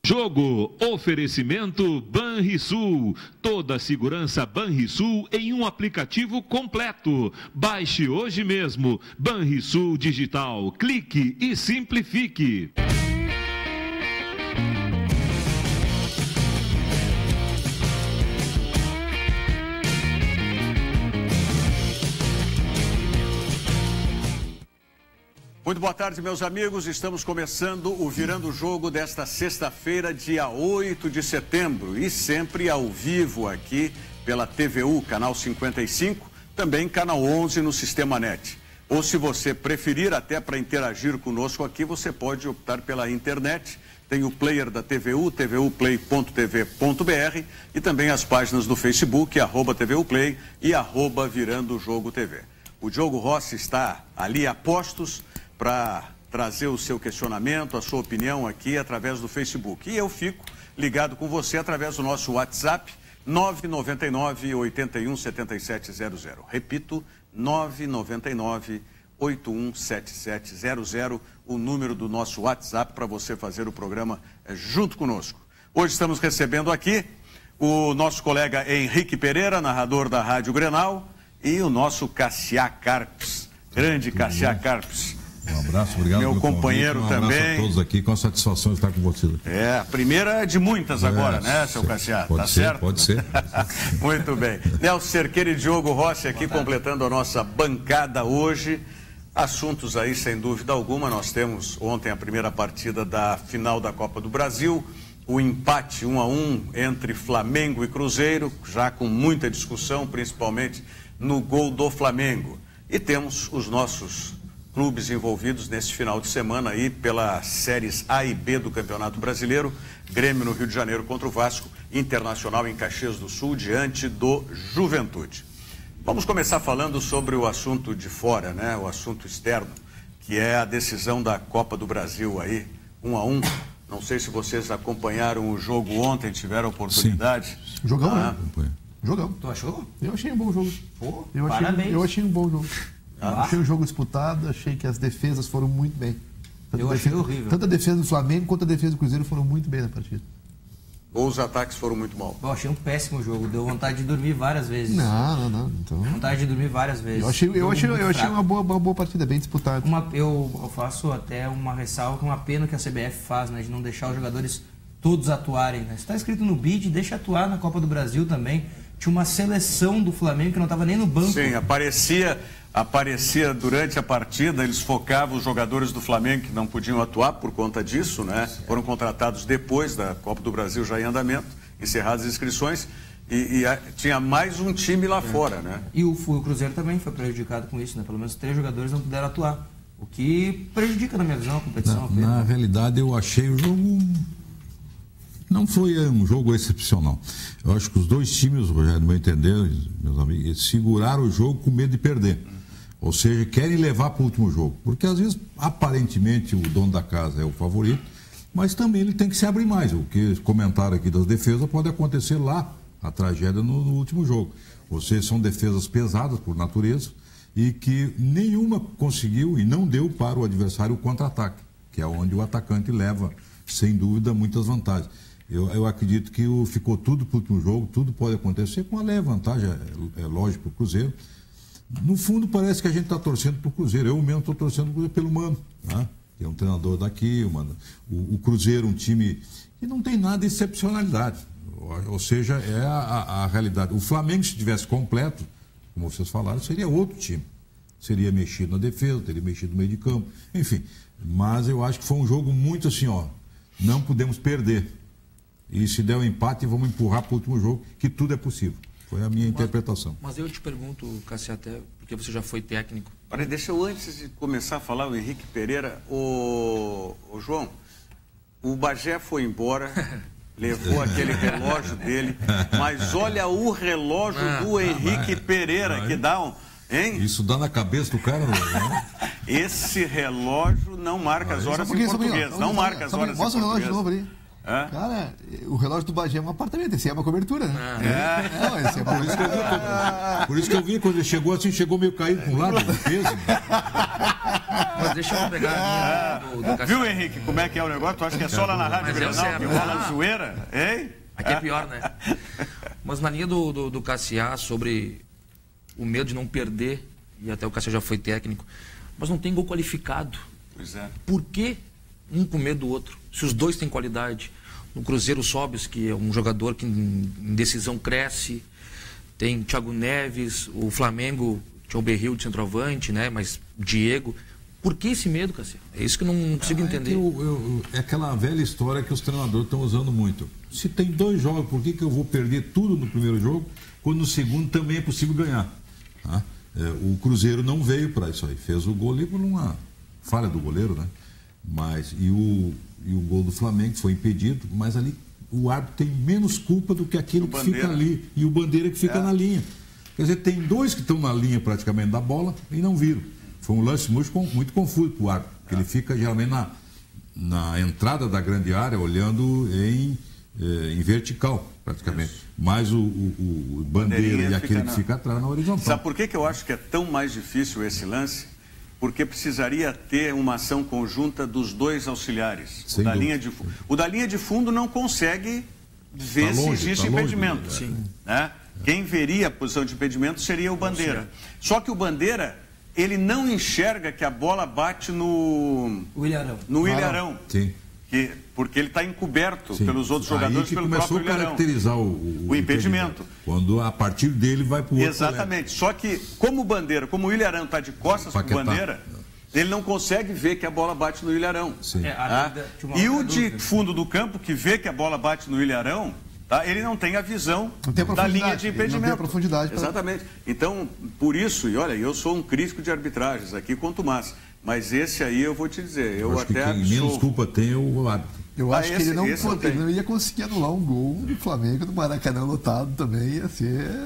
Jogo, oferecimento Banrisul. Toda a segurança Banrisul em um aplicativo completo. Baixe hoje mesmo. Banrisul Digital. Clique e simplifique. Muito boa tarde, meus amigos. Estamos começando o Virando o Jogo desta sexta-feira, dia 8 de setembro. E sempre ao vivo aqui pela TVU, canal 55, também canal 11 no Sistema NET. Ou se você preferir, até para interagir conosco aqui, você pode optar pela internet. Tem o player da TVU, tvuplay.tv.br e também as páginas do Facebook, @TVUplay e @Virando o Jogo TV. O Diogo Rossi está ali a postos para trazer o seu questionamento, a sua opinião aqui através do Facebook. E eu fico ligado com você através do nosso WhatsApp, 999-817700. Repito, 999-817700, o número do nosso WhatsApp para você fazer o programa junto conosco. Hoje estamos recebendo aqui o nosso colega Henrique Pereira, narrador da Rádio Grenal, e o nosso Cassiá Carpes, grande Cassiá Carpes. Um abraço, obrigado. Meu companheiro convite. Um abraço também. A todos aqui, com satisfação de estar com vocês. É, a primeira é de muitas agora, né, seu Cassiá? Pode tá ser, certo? Pode ser. Muito bem. Nelson Cerqueira e Diogo Rossi aqui completando a nossa bancada hoje. Assuntos aí, sem dúvida alguma. Nós temos ontem a primeira partida da final da Copa do Brasil. O empate 1-1 entre Flamengo e Cruzeiro, já com muita discussão, principalmente no gol do Flamengo. E temos os nossos clubes envolvidos nesse final de semana aí pelas séries A e B do Campeonato Brasileiro. Grêmio no Rio de Janeiro contra o Vasco, Internacional em Caxias do Sul diante do Juventude. Vamos começar falando sobre o assunto de fora, né? O assunto externo, que é a decisão da Copa do Brasil aí, 1-1. Não sei se vocês acompanharam o jogo ontem, tiveram oportunidade. Sim. Jogão, né? Jogão. Tu achou? Eu achei um bom jogo. Pô, eu achei um bom jogo. Achei o jogo disputado, achei que as defesas foram muito bem. Achei horrível. Tanto a defesa do Flamengo quanto a defesa do Cruzeiro foram muito bem na partida. Ou os ataques foram muito mal? Eu achei um péssimo jogo, deu vontade de dormir várias vezes. Não. Então... Vontade de dormir várias vezes. Eu achei uma boa partida, bem disputada. Eu faço até uma ressalva, uma pena que a CBF faz, né, de não deixar os jogadores todos atuarem. Né? Está escrito no bid, deixa atuar na Copa do Brasil também. Tinha uma seleção do Flamengo que não estava nem no banco. Sim, aparecia durante a partida, eles focavam os jogadores do Flamengo que não podiam atuar por conta disso, né? Foram contratados depois da Copa do Brasil já em andamento, encerradas as inscrições, e tinha mais um time lá fora, né? E o Cruzeiro também foi prejudicado com isso, né? Pelo menos 3 jogadores não puderam atuar, o que prejudica, na minha visão, a competição. Na realidade, eu achei o jogo... Não foi um jogo excepcional. Eu acho que os dois times, Rogério, no meu entender, meus amigos, seguraram o jogo com medo de perder. Ou seja, querem levar para o último jogo. Porque às vezes, aparentemente, o dono da casa é o favorito, mas também ele tem que se abrir mais. O que comentaram aqui das defesas pode acontecer lá, a tragédia no último jogo. Ou seja, são defesas pesadas por natureza e que nenhuma conseguiu e não deu para o adversário o contra-ataque, que é onde o atacante leva, sem dúvida, muitas vantagens. Eu acredito que ficou tudo para o último jogo, tudo pode acontecer com uma leve vantagem, é lógico, para o Cruzeiro. No fundo, parece que a gente está torcendo para o Cruzeiro. Eu mesmo estou torcendo pro Cruzeiro pelo Mano, né? Que é um treinador daqui, o Cruzeiro, um time que não tem nada de excepcionalidade. Ou seja, é a realidade. O Flamengo, se tivesse completo, como vocês falaram, seria outro time. Seria mexido na defesa, teria mexido no meio de campo, enfim. Mas eu acho que foi um jogo muito assim, não podemos perder. E se der um empate, vamos empurrar para o último jogo, que tudo é possível. Foi a minha interpretação. Mas eu te pergunto, Cássio, até porque você já foi técnico. Olha, deixa eu, antes de começar a falar, o Henrique Pereira, o João, o Bagé foi embora, levou aquele relógio dele, mas olha o relógio do Henrique Pereira, que dá um... Hein? Isso dá na cabeça do cara, né? Esse relógio não marca as horas em português, não marca as horas em português. Mostra o relógio de novo ali. Cara, o relógio do Bagé é um apartamento, esse é uma cobertura, né? Esse é por isso que eu vi quando ele chegou assim, chegou meio caído para um lado, do peso. Mas deixa eu pegar a linha do Cassiá. Viu, Henrique, como é que é o negócio? Tu acha que é só lá na Rádio Grenal que rola zoeira? Hein? Aqui é pior, né? Mas na linha do Cassiá, sobre o medo de não perder, e até o Cassiá já foi técnico, mas não tem gol qualificado. Pois é. Por que um com medo do outro? Se os dois têm qualidade. No Cruzeiro, o Sobis, que é um jogador que em decisão cresce. Tem o Thiago Neves, o Flamengo, tinha o Berril de centroavante, né? Mas Diego. Por que esse medo, Cassiá? É isso que eu não consigo entender. É aquela velha história que os treinadores estão usando muito. Se tem 2 jogos, por que eu vou perder tudo no primeiro jogo, quando no segundo também é possível ganhar? Tá? O Cruzeiro não veio para isso aí. Fez o gol ali por uma falha do goleiro, né? E o gol do Flamengo foi impedido, mas ali o árbitro tem menos culpa do que aquele que fica ali. E o Bandeira que fica na linha. Quer dizer, tem 2 que estão na linha praticamente da bola e não viram. Foi um lance muito confuso para o árbitro, porque ele fica geralmente na entrada da grande área, olhando em vertical, praticamente. Isso. Mas o Bandeira e aquele que fica atrás na horizontal. Sabe por que eu acho que é tão mais difícil esse lance? Porque precisaria ter uma ação conjunta dos 2 auxiliares. O da linha de fundo não consegue ver se existe impedimento. Né? Quem veria a posição de impedimento seria o Bandeira. Só que o Bandeira, ele não enxerga que a bola bate no Ilharão. Sim. Porque ele está encoberto pelos outros jogadores, pelo próprio Ilharão. Começou a caracterizar o impedimento. Quando a partir dele vai para o outro. Exatamente. Só que, como o Ilharão está de costas para o Bandeira, ele não consegue ver que a bola bate no Ilharão. E o de fundo do campo, que vê que a bola bate no Ilharão, tá? Ele não tem a visão da linha de impedimento. Não tem a profundidade. Exatamente. Então, por isso, e olha, eu sou um crítico de arbitragens aqui, quanto mais. Mas esse aí eu vou te dizer, eu acho até que quem menos culpa tem é o árbitro. Eu acho que ele não ia conseguir anular um gol do Flamengo no Maracanã lotado também, ia ser...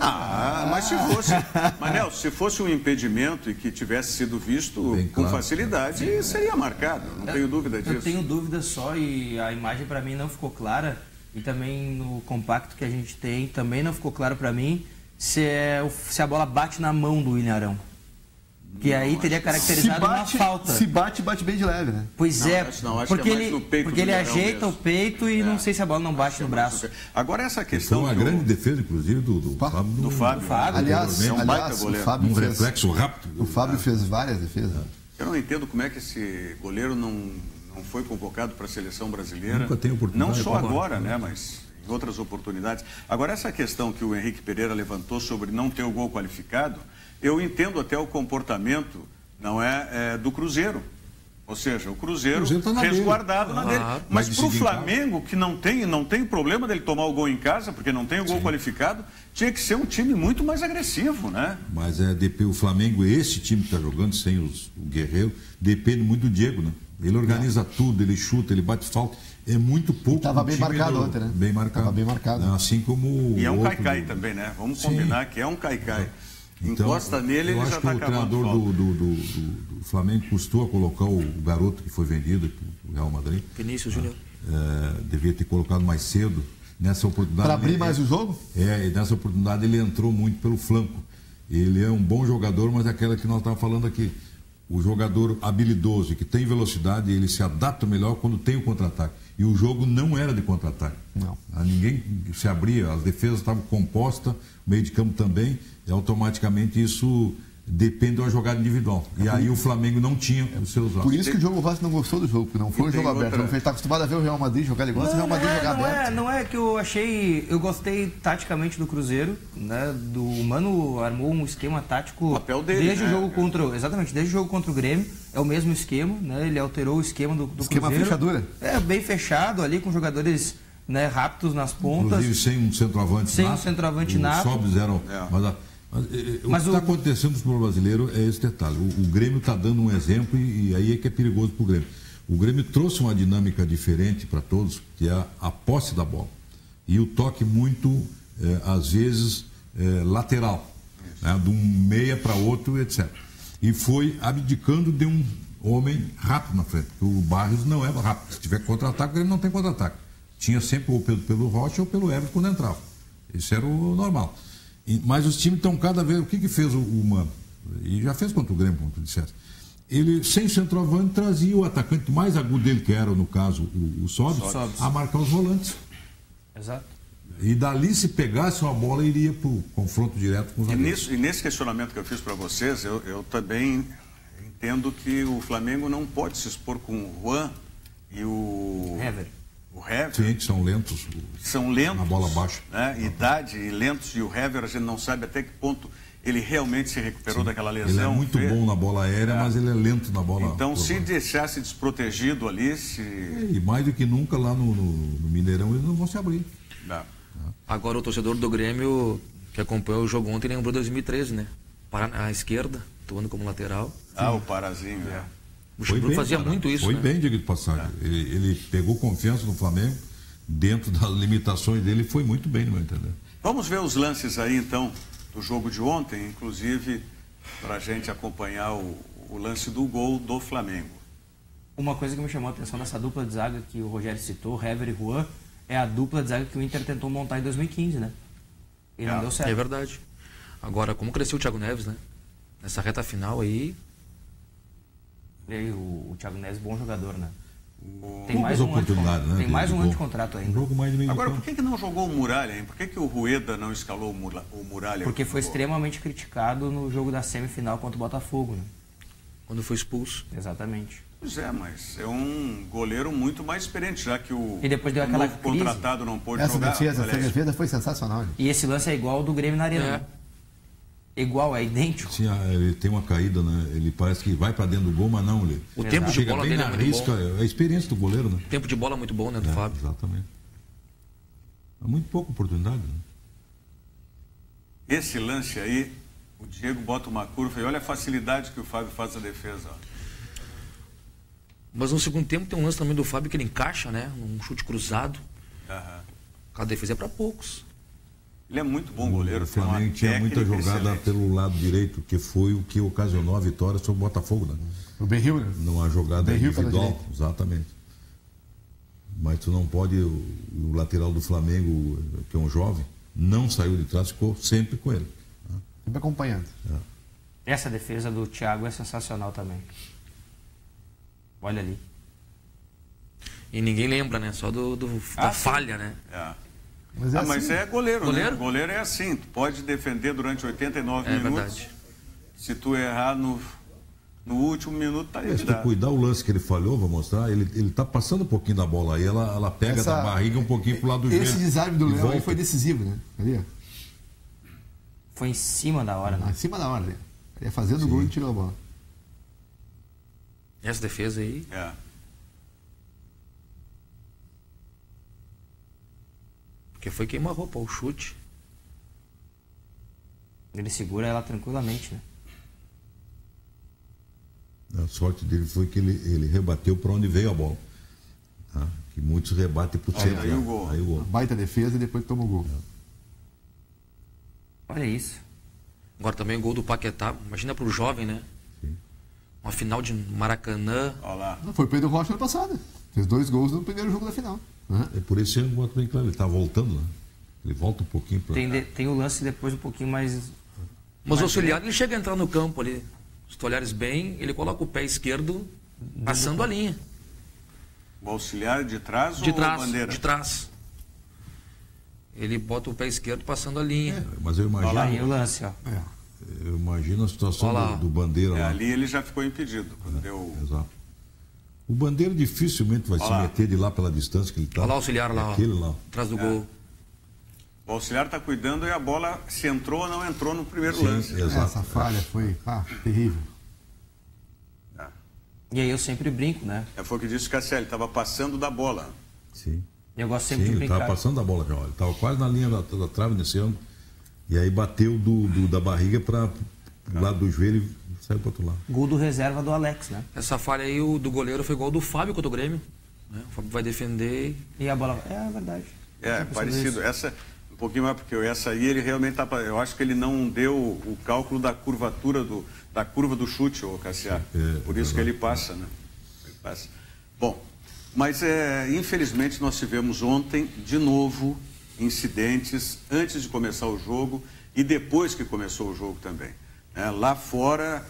mas se fosse... Manel, se fosse um impedimento e que tivesse sido visto com facilidade, seria marcado, não tenho dúvida disso. Eu tenho dúvida só, e a imagem para mim não ficou clara, e também no compacto que a gente tem, também não ficou claro para mim se a bola bate na mão do Ilharão. Que aí teria caracterizado uma falta. Se bate bem de leve, né? Pois porque ele ajeita o peito e não sei se a bola não bate no braço. Agora essa questão... Foi uma grande defesa, inclusive, do Fábio. Aliás, o Fábio fez reflexo rápido. O Fábio fez várias defesas. Eu não entendo como é que esse goleiro não foi convocado para a seleção brasileira. Nunca tem oportunidade. Não só agora, né? Mas em outras oportunidades. Agora, essa questão que o Henrique Pereira levantou sobre não ter o gol qualificado... Eu entendo até o comportamento, não do Cruzeiro. Ou seja, o Cruzeiro tá resguardado na dele. Mas para o Flamengo, que não tem problema dele tomar o gol em casa, porque não tem o gol qualificado, tinha que ser um time muito mais agressivo, né? Mas o Flamengo, esse time que está jogando, sem o Guerreiro, depende muito do Diego, né? Ele organiza tudo, ele chuta, ele bate falta. É muito pouco. Estava bem marcado ontem, né? Bem marcado. Estava bem marcado. Assim como e é um caicai também, né? Vamos combinar que é um caicai. Então, encosta nele, ele já está acabando. Eu acho que o treinador do Flamengo custou a colocar o garoto que foi vendido para o Real Madrid. Vinícius Júnior. Devia ter colocado mais cedo. Nessa oportunidade. Para abrir mais o jogo? E nessa oportunidade ele entrou muito pelo flanco. Ele é um bom jogador, mas é aquela que nós estávamos falando aqui. O jogador habilidoso, que tem velocidade, ele se adapta melhor quando tem o contra-ataque. E o jogo não era de contra-ataque. Não. Ninguém se abria, as defesas estavam compostas, o meio de campo também, e automaticamente isso depende de uma jogada individual. E aí o Flamengo não tinha os seus lados. Por isso que o Diogo Rossi não gostou do jogo, porque não foi um jogo aberto. Ele está acostumado a ver o Real Madrid jogar, ele gosta do Real Madrid jogar aberto. Não é que eu gostei taticamente do Cruzeiro, né? O Mano armou um esquema tático papel dele, desde o jogo desde o jogo contra o Grêmio, é o mesmo esquema, né? Ele alterou o esquema do esquema Cruzeiro. Fechadura? Bem fechado ali, com jogadores, né, rápidos nas pontas. Inclusive sem um centroavante nato. Só fizeram... Mas o que está acontecendo no futebol brasileiro é esse detalhe. O Grêmio está dando um exemplo e aí é que é perigoso para o Grêmio. O Grêmio trouxe uma dinâmica diferente para todos, que é a posse da bola. E o toque muito, às vezes, lateral. Né, de um meia para outro, etc. E foi abdicando de um homem rápido na frente. O Barrios não é rápido. Se tiver contra-ataque, o Grêmio não tem contra-ataque. Tinha sempre ou pelo Rocha ou pelo Everton quando entrava. Isso era o normal. Mas os times estão cada vez... O que fez o Mano? E já fez contra o Grêmio, como tu disseste. ele, sem centroavante, trazia o atacante mais agudo dele, que era, no caso, o Sobis, a marcar os volantes. Exato. E dali, se pegasse uma bola, iria para o confronto direto com os zagueiros. E nesse questionamento que eu fiz para vocês, eu também entendo que o Flamengo não pode se expor com o Juan e o Hever. Sim, que são lentos. São lentos. Na bola baixa. Né? Idade e lentos. E o Hever, a gente não sabe até que ponto ele realmente se recuperou daquela lesão. Ele é muito bom na bola aérea, mas ele é lento na bola. Então, se deixasse desprotegido ali... E mais do que nunca lá no Mineirão, eles não vão se abrir. Não. Agora o torcedor do Grêmio que acompanhou o jogo ontem lembrou 2013, né? Pará à esquerda, atuando como lateral. O Parazinho, O Luxemburgo fazia muito isso, Foi né? bem, diga de passagem. Ele pegou confiança no Flamengo, dentro das limitações dele, foi muito bem, no meu entender. Vamos ver os lances aí, então, do jogo de ontem, inclusive para a gente acompanhar o lance do gol do Flamengo. Uma coisa que me chamou a atenção dessa dupla de zaga que o Rogério citou, Hever e Juan, é a dupla de zaga que o Inter tentou montar em 2015, né? E não deu certo. É verdade. Agora, como cresceu o Thiago Neves, né? Nessa reta final aí... E aí, o Thiago Neves, bom jogador, né? Tem mais oportunidades, né? Tem mais um ano de contrato ainda. Um jogo mais de meio Agora, campo. por que não jogou o Muralha, hein? Por que o Rueda não escalou o Muralha? Porque foi extremamente criticado no jogo da semifinal contra o Botafogo, né? Quando foi expulso. Exatamente. Pois é, mas é um goleiro muito mais experiente, já que o E depois deu aquela novo contratado não pôde Essa jogar. defesa foi sensacional. Né? E esse lance é igual ao do Grêmio na Arena. Né? Igual, é idêntico. Sim, ele tem uma caída, né? Ele parece que vai para dentro do gol, mas não. Ele O tempo de chega bola bem dele na é muito risca, bom. é a experiência do goleiro, né? O tempo de bola é muito bom, né, do Fábio? Exatamente. Há muito pouca oportunidade, né? Esse lance aí, o Diego bota uma curva e olha a facilidade que o Fábio faz na defesa. Ó. Mas no segundo tempo tem um lance também do Fábio que ele encaixa, né? Um chute cruzado. A defesa é para poucos. Ele é muito bom goleiro. O Flamengo tinha muita jogada excelente pelo lado direito, que foi o que ocasionou a vitória sobre o Botafogo, né? O Ben-Hur, né? Numa jogada Ben-Hur pela individual, direita. exatamente. Mas tu não pode, o lateral do Flamengo, que é um jovem, não saiu de trás, ficou sempre com ele. Sempre acompanhando. Essa defesa do Thiago é sensacional também. Olha ali. E ninguém lembra, né? Só da falha, né? Mas é mas assim. é goleiro, Goleiro? né? Goleiro é assim, tu pode defender durante 89 É minutos. verdade. Se tu errar no último minuto, tá Se tu eliminado. cuidar o lance que ele falhou, vou mostrar, ele tá passando um pouquinho da bola aí, ela pega da barriga um pouquinho pro lado do joelho. Esse desarme do e Léo aí volta. foi decisivo, né? Ali, ó. Foi em cima da hora, né? Acima da hora ali. Ele ia fazendo o gol e tirou a bola. Essa defesa aí. Porque foi queima-roupa, o chute. Ele segura ela tranquilamente, né? A sorte dele foi que ele rebateu para onde veio a bola. Tá? Que muitos rebatem para o centro. aí o gol. Aí o gol. Baita defesa e depois toma o gol. Olha isso. Agora também o gol do Paquetá. Imagina pro jovem, né? Sim. Uma final de Maracanã. Olha lá. Foi o Pedro Rocha ano passado. Fez 2 gols no primeiro jogo da final. É por isso que eu boto bem claro, ele está voltando, né? Ele volta um pouquinho para. Tem o lance depois um pouquinho mais... Mas o auxiliar, ele chega a entrar no campo ali. Se tu olhares bem, ele coloca o pé esquerdo passando a linha. O auxiliar de trás De ou trás, bandeira? de trás. Ele bota o pé esquerdo passando a linha. Mas eu imagino, Aí o lance, ó. eu imagino a situação Olha lá. do Bandeira lá. Ali ele já ficou impedido. Quando deu... Exato. O Bandeira dificilmente vai se lá. meter de lá pela distância que ele está. Olha lá o auxiliar lá, ó. Aquele lá. Atrás do gol. O auxiliar está cuidando e a bola se entrou ou não entrou no primeiro Sim, lance. exato. Essa falha foi terrível. E aí eu sempre brinco, né? Foi o que disse o Cassiel, ele estava passando da bola. Sim. Eu gosto sempre Sim, de ele estava brincar. passando da bola já. Ele estava quase na linha da trave iniciando. E aí bateu da barriga para o lado do joelho e saiu para outro lado. Gol do reserva do Alex, né? Essa falha aí do goleiro foi igual do Fábio contra o Grêmio. Né? O Fábio vai defender. E a bola... É verdade. É, parecido. Essa, um pouquinho mais, porque essa aí ele realmente tá. Eu acho que ele não deu o cálculo da curvatura da curva do chute, ô Cassiar. Por isso que ele passa, né? Ele passa. Bom, mas infelizmente nós tivemos ontem, de novo, incidentes antes de começar o jogo e depois que começou o jogo também. Lá fora,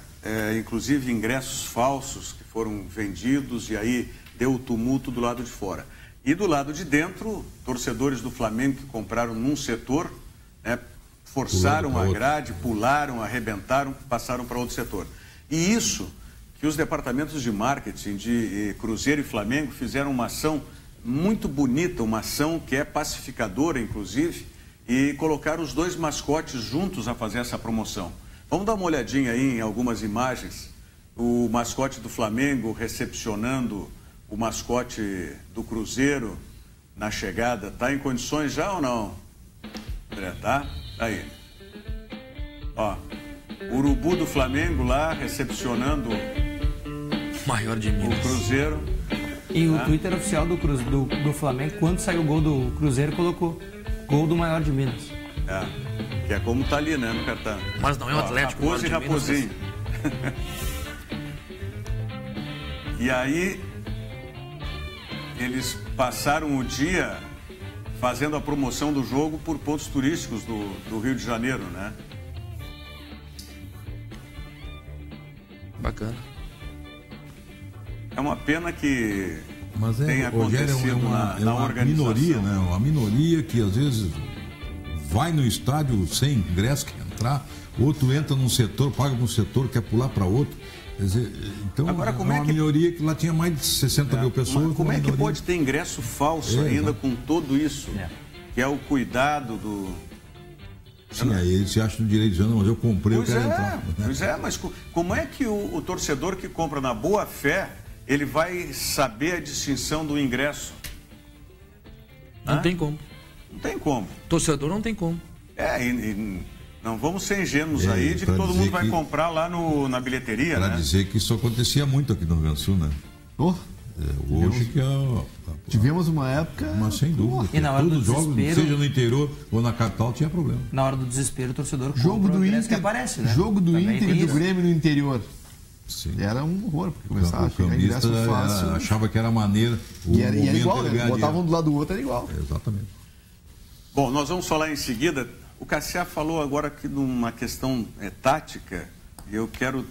inclusive ingressos falsos que foram vendidos, e aí deu o tumulto do lado de fora. E do lado de dentro, torcedores do Flamengo que compraram num setor, né, forçaram a grade, pularam, arrebentaram, passaram para outro setor. E isso que os departamentos de marketing de Cruzeiro e Flamengo fizeram uma ação muito bonita, uma ação que é pacificadora, inclusive, e colocaram os dois mascotes juntos a fazer essa promoção. Vamos dar uma olhadinha aí em algumas imagens. O mascote do Flamengo recepcionando o mascote do Cruzeiro na chegada. Está em condições já ou não? André, tá? Aí. Ó, o urubu do Flamengo lá recepcionando Maior de Minas. o Cruzeiro. E o Twitter oficial do Flamengo, quando saiu o gol do Cruzeiro, colocou gol do Maior de Minas. Que é como tá ali, né, no cartão. Mas não é o Atlético. Raposo e Raposinho. E aí, eles passaram o dia fazendo a promoção do jogo por pontos turísticos do Rio de Janeiro, né? Bacana. É uma pena que Mas tenha acontecido na uma organização. minoria, né? Uma minoria que às vezes vai no estádio sem ingresso, quer entrar, outro entra num setor, paga para um setor, quer pular para outro. Quer dizer, então Agora, como é uma minoria que lá tinha mais de 60 mil pessoas. Mas como é que minoria. pode ter ingresso falso ainda com tudo isso? Que é o cuidado do... Sim, aí ele se acha no direito de dizer, não, mas eu comprei, Pois eu quero é, entrar. pois é, mas como é que o torcedor que compra na boa fé, ele vai saber a distinção do ingresso? Não tem como. Não tem como. Torcedor não tem como. E não vamos ser ingênuos aí de que todo mundo vai comprar lá na bilheteria, Para né? dizer que isso acontecia muito aqui no Rio Grande do Sul, né? Hoje que Tivemos uma época... Mas sem dúvida. E na hora todos os do jogos, desespero- seja no interior ou na capital, tinha problema. Na hora do desespero, o torcedor Jogo compra do o ingresso Inter, que aparece, né? jogo do Também Inter tem e do isso. Grêmio no interior. Sim. Era um horror, porque começava a O chegar cambista ingresso fácil. achava que era maneira. E era igual, ele né? ganhar Botavam dinheiro. do lado do outro, era igual. Exatamente. Bom, nós vamos falar em seguida. O Cassiá falou agora aqui numa questão tática, e eu quero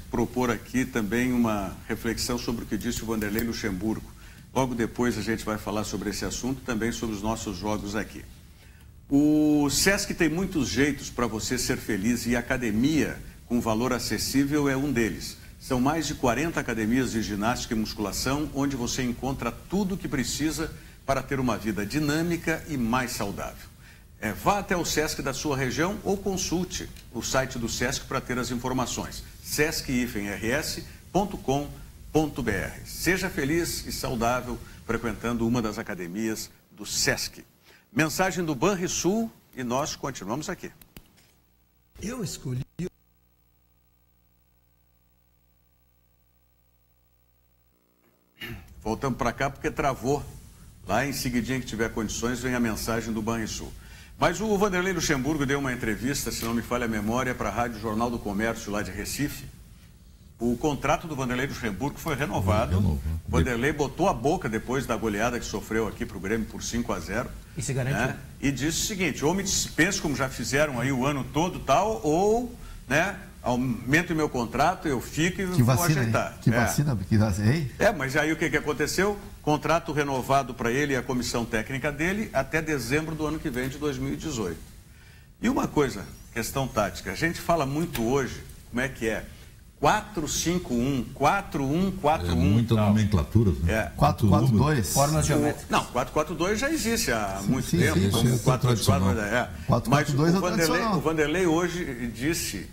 propor aqui também uma reflexão sobre o que disse o Vanderlei Luxemburgo. Logo depois a gente vai falar sobre esse assunto, também sobre os nossos jogos aqui. O SESC tem muitos jeitos para você ser feliz e a academia com valor acessível é um deles. São mais de 40 academias de ginástica e musculação, onde você encontra tudo o que precisa para ter uma vida dinâmica e mais saudável. Vá até o SESC da sua região ou consulte o site do SESC para ter as informações. sesc-rs.com.br. Seja feliz e saudável frequentando uma das academias do SESC. Mensagem do Banrisul e nós continuamos aqui. Eu escolhi... Voltamos para cá porque travou. Lá em seguidinha que tiver condições, vem a mensagem do Banrisul. Mas o Vanderlei Luxemburgo deu uma entrevista, se não me falha a memória, para a Rádio Jornal do Comércio lá de Recife. O contrato do Vanderlei Luxemburgo foi renovado. O Vanderlei botou a boca depois da goleada que sofreu aqui para o Grêmio por 5-0. E se garantiu. Né? E disse o seguinte, ou me dispense como já fizeram aí o ano todo tal, ou né, aumento o meu contrato, eu fico e Que vou vacina, ajeitar. hein? Que vacina, hein? Mas aí o que aconteceu? Contrato renovado para ele e a comissão técnica dele até dezembro do ano que vem, de 2018. E uma coisa, questão tática, a gente fala muito hoje, como é que é? 4-5-1, 4-1-4-1. É muita tal. nomenclatura. Né? 4-4-2. Formas geométricas. Não, 4-4-2 já existe há muito sim, tempo. sim, Como isso é 4-4-2 tradicional. Mas 4-4-2 é o tradicional. Vanderlei hoje disse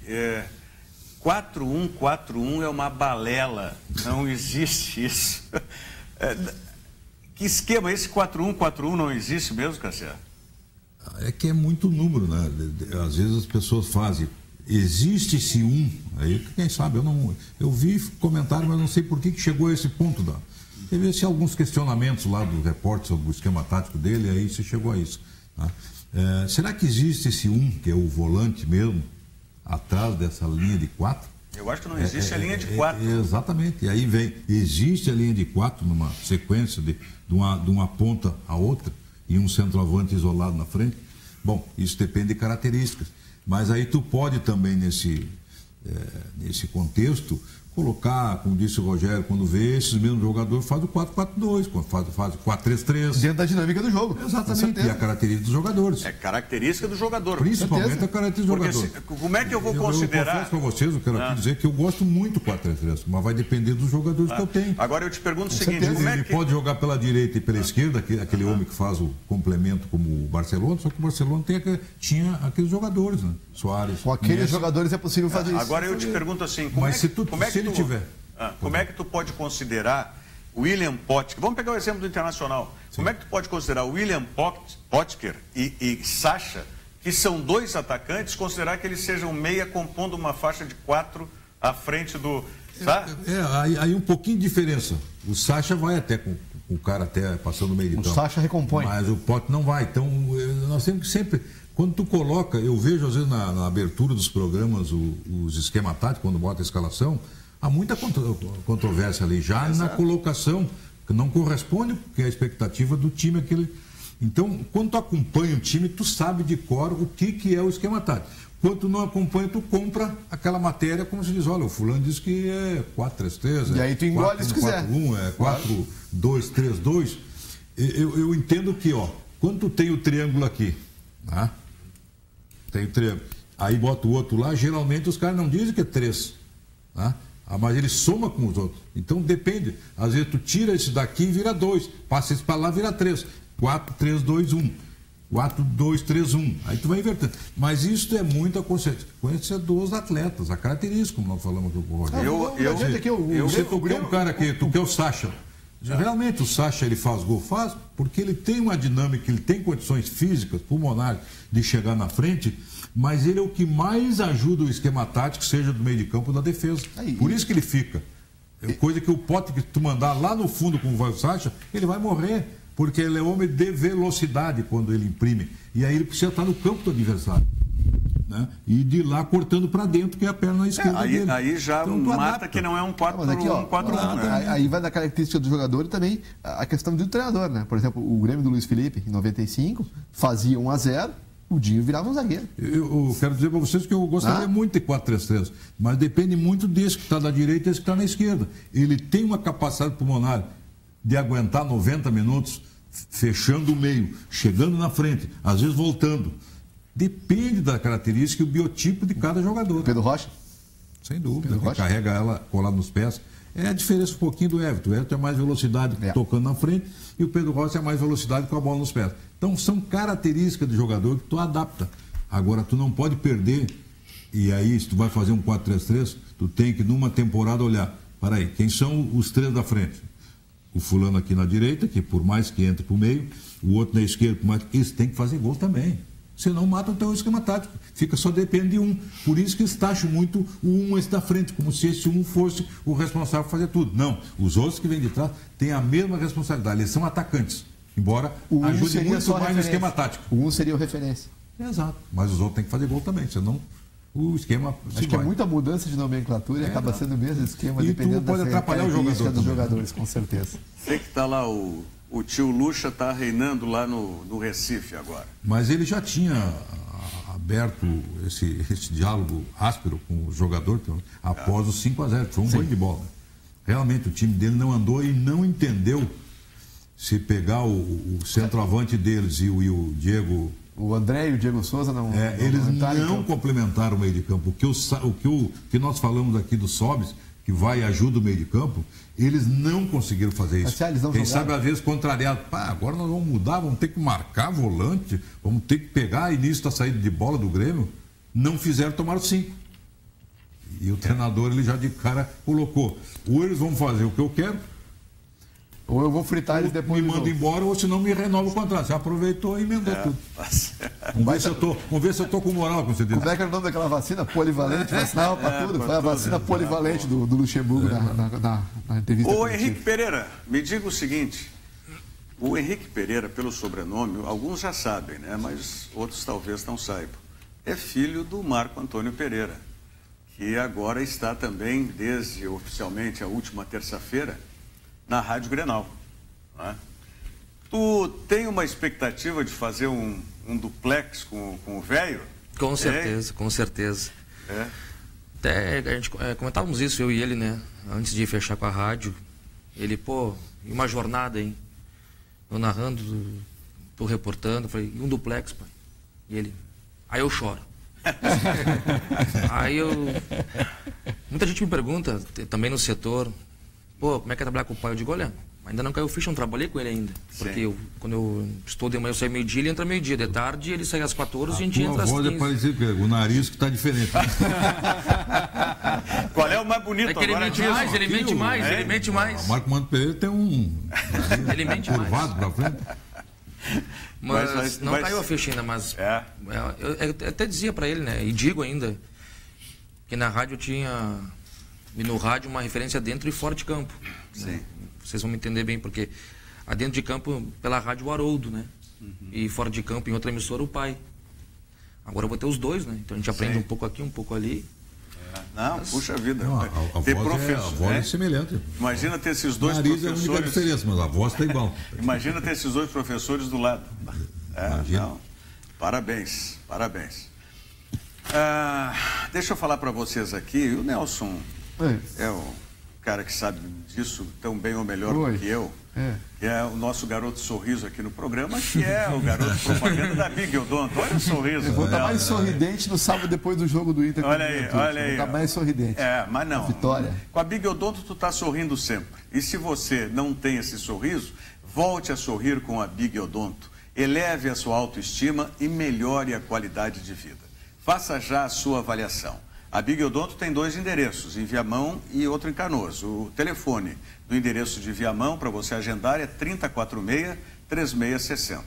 4-1-4-1 é uma balela. Não existe isso. Que esquema? Esse 4-1-4-1 não existe mesmo, Cassiano? É que é muito número, né? Às vezes as pessoas fazem. Existe-se um, aí quem sabe, eu vi comentário, mas não sei por que chegou a esse ponto. Teve alguns questionamentos lá do repórter sobre o esquema tático dele, aí você chegou a isso. Tá? Será que existe esse um, que é o volante mesmo, atrás dessa linha de 4? Eu acho que não existe a linha de 4. Exatamente, e aí vem, existe a linha de 4 numa sequência de uma ponta a outra e um centroavante isolado na frente. Bom, isso depende de características. Mas aí tu pode também, nesse contexto, colocar, como disse o Rogério, quando vê esses mesmos jogadores, faz o 4-4-2, faz o 4-3-3. Dentro da dinâmica do jogo. Exatamente, e a característica dos jogadores. É característica do jogador. Principalmente a característica do jogador. Como é que eu vou considerar... Eu confesso para vocês, eu quero aqui dizer que eu gosto muito do 4-3-3, mas vai depender dos jogadores que eu tenho. Agora eu te pergunto o seguinte... Ele pode jogar pela direita e pela esquerda, aquele homem que faz o complemento como o Barcelona, só que o Barcelona tinha aqueles jogadores, né? Soares. Com aqueles jogadores é possível fazer isso. Agora eu te pergunto assim... Mas se ele tiver... Como é que tu pode considerar William Potker? Vamos pegar o exemplo do Internacional. Sim. Como é que tu pode considerar William Potker e Sacha, que são dois atacantes, considerar que eles sejam meia compondo uma faixa de 4 à frente do... Tá? Aí um pouquinho de diferença. O Sacha vai até com o cara até passando no meio de campo. O Sacha recompõe. Mas o Potker não vai. Então, nós temos que sempre... Quando tu coloca, eu vejo às vezes na abertura dos programas os esquema tático, quando bota a escalação, há muita controvérsia ali, já na colocação, que não corresponde com a expectativa do time. Então, quando tu acompanha o time, tu sabe de cor o que é o esquema tático. Quando tu não acompanha, tu compra aquela matéria, como se diz, olha, o fulano diz que é 4-3-3, e aí tu engole se quiser. 4-1, é 4-2-3-2. Eu entendo que, quando tu tem o triângulo aqui, tá? Tem o triângulo, aí bota o outro lá, geralmente os caras não dizem que é 3, tá? Mas ele soma com os outros. Então depende. Às vezes tu tira esse daqui e vira 2. Passa esse para lá, vira 3. 4-3-2-1. 4-2-3-1. Aí tu vai invertendo. Mas isso é muita consequência dos atletas. A característica, como nós falamos aqui com o Rogério. Se tu quer um cara aqui, tu quer o Sacha. Realmente o Sacha ele faz gol, faz, porque ele tem uma dinâmica, ele tem condições físicas, pulmonares, de chegar na frente, mas ele é o que mais ajuda o esquema tático, seja do meio de campo ou da defesa. Por isso que ele fica. Coisa que o Pote que tu mandar lá no fundo como vai o Sacha, ele vai morrer, porque ele é homem de velocidade quando ele imprime. E aí ele precisa estar no campo do adversário. Né? E de lá cortando para dentro, que é a perna esquerda dele. Aí já então, mata que não é um 4-1, né? Aí vai da característica do jogador e também a questão do treinador, né? Por exemplo, o Grêmio do Luiz Felipe, em 95, fazia 1-0, o Dinho virava um zagueiro. Eu quero dizer para vocês que eu gostaria muito de 4-3-3, mas depende muito desse que está da direita e desse que está na esquerda. Ele tem uma capacidade pulmonar de aguentar 90 minutos, fechando o meio, chegando na frente, às vezes voltando. Depende da característica e o biotipo de cada jogador. Pedro Rocha? Sem dúvida. Ele carrega ela colada nos pés. É a diferença um pouquinho do Everton. O Everton é mais velocidade tocando na frente e o Pedro Rocha é mais velocidade com a bola nos pés. Então são características do jogador que tu adapta. Agora tu não pode perder, e aí se tu vai fazer um 4-3-3, tu tem que numa temporada olhar, peraí, quem são os três da frente? O fulano aqui na direita, que por mais que entre para o meio, o outro na esquerda, por mais que esse tem que fazer gol também. Senão mata o teu esquema tático. Fica só depende de um. Por isso que eles taxam muito o esse da frente, como se esse um fosse o responsável por fazer tudo. Não. Os outros que vêm de trás têm a mesma responsabilidade. Eles são atacantes. Embora ajude muito mais no esquema tático. O um seria o referência. Exato. Mas os outros têm que fazer gol também. Senão o esquema Acho que é muita mudança de nomenclatura e acaba sendo o mesmo esquema, dependendo pode atrapalhar o jogador dos jogadores, com certeza. Sei que está lá o tio Lucha está reinando lá no Recife agora. Mas ele já tinha aberto esse diálogo áspero com o jogador após o 5-0. Foi um banho de bola. Realmente o time dele não andou e não entendeu se pegar o centroavante deles e o Diego... O André e o Diego Souza eles não complementaram o meio de campo. O que nós falamos aqui do Sobis, que vai e ajuda o meio de campo, eles não conseguiram fazer isso. Quem sabe, às vezes, contrariado. Agora nós vamos mudar, vamos ter que marcar volante, vamos ter que pegar início da saída de bola do Grêmio. Não fizeram, tomaram 5. E o treinador, ele já de cara colocou. Ou eles vão fazer o que eu quero, ou eu vou fritar eles depois. Me manda embora, ou senão me renova o contrato. Já aproveitou e emendou tudo. Vamos ver se eu estou com moral, com certeza. Como é que era o nome daquela vacina? Polivalente, vacinava para tudo. Foi a vacina polivalente do Luxemburgo na entrevista. Ô Henrique Pereira, me diga o seguinte. O Henrique Pereira, pelo sobrenome, alguns já sabem, né? Mas outros talvez não saibam. É filho do Marco Antônio Pereira, que agora está também, desde oficialmente a última terça-feira, na Rádio Grenal. Né? Tu tem uma expectativa de fazer um duplex com o velho? Com certeza, com certeza. Até a gente comentávamos isso, eu e ele, né? Antes de fechar com a rádio. Ele, pô, e uma jornada, hein? Eu narrando, tô reportando, falei, e um duplex, pai? E ele, aí eu choro. Muita gente me pergunta, também no setor, pô, como é que é trabalhar com o pai? Eu digo, olha, ainda não caiu ficha, não trabalhei com ele ainda. Porque quando eu estou de manhã, eu saio meio-dia, ele entra meio-dia. De tarde, ele sai às 14 e a gente entra às 15. É parecido, o nariz que está diferente. Qual é o mais bonito que agora? Ele mente mais. O Marco Mano Pereira tem Ele mente mais. Curvado pra frente. Mas não caiu a ficha ainda, mas eu até dizia para ele, né? E digo ainda, que na rádio tinha, e no rádio, uma referência dentro e fora de campo. Sim. Né? Vocês vão me entender bem, porque dentro de campo, pela rádio, o Haroldo, né? E fora de campo, em outra emissora, o pai. Agora eu vou ter os dois, né? Então a gente aprende um pouco aqui, um pouco ali. Não, puxa vida. Não, a voz é semelhante. Imagina ter esses dois professores. professores. É a única diferença, mas a voz está igual. Imagina ter esses dois professores do lado. Não. Parabéns. Deixa eu falar para vocês aqui. O Nelson é o cara que sabe disso tão bem ou melhor do que eu. Que é o nosso garoto sorriso aqui no programa, que é o garoto propaganda da Big Odonto. Olha o sorriso. Eu vou estar mais sorridente no sábado depois do jogo do Inter. Olha aí. Vou estar mais sorridente. Mas não. Vitória. Com a Big Odonto tu está sorrindo sempre. E se você não tem esse sorriso, volte a sorrir com a Big Odonto. Eleve a sua autoestima e melhore a qualidade de vida. Faça já a sua avaliação. A Big Odonto tem 2 endereços, em Viamão e outro em Canoas. O telefone do endereço de Viamão, para você agendar, é 3046-3660.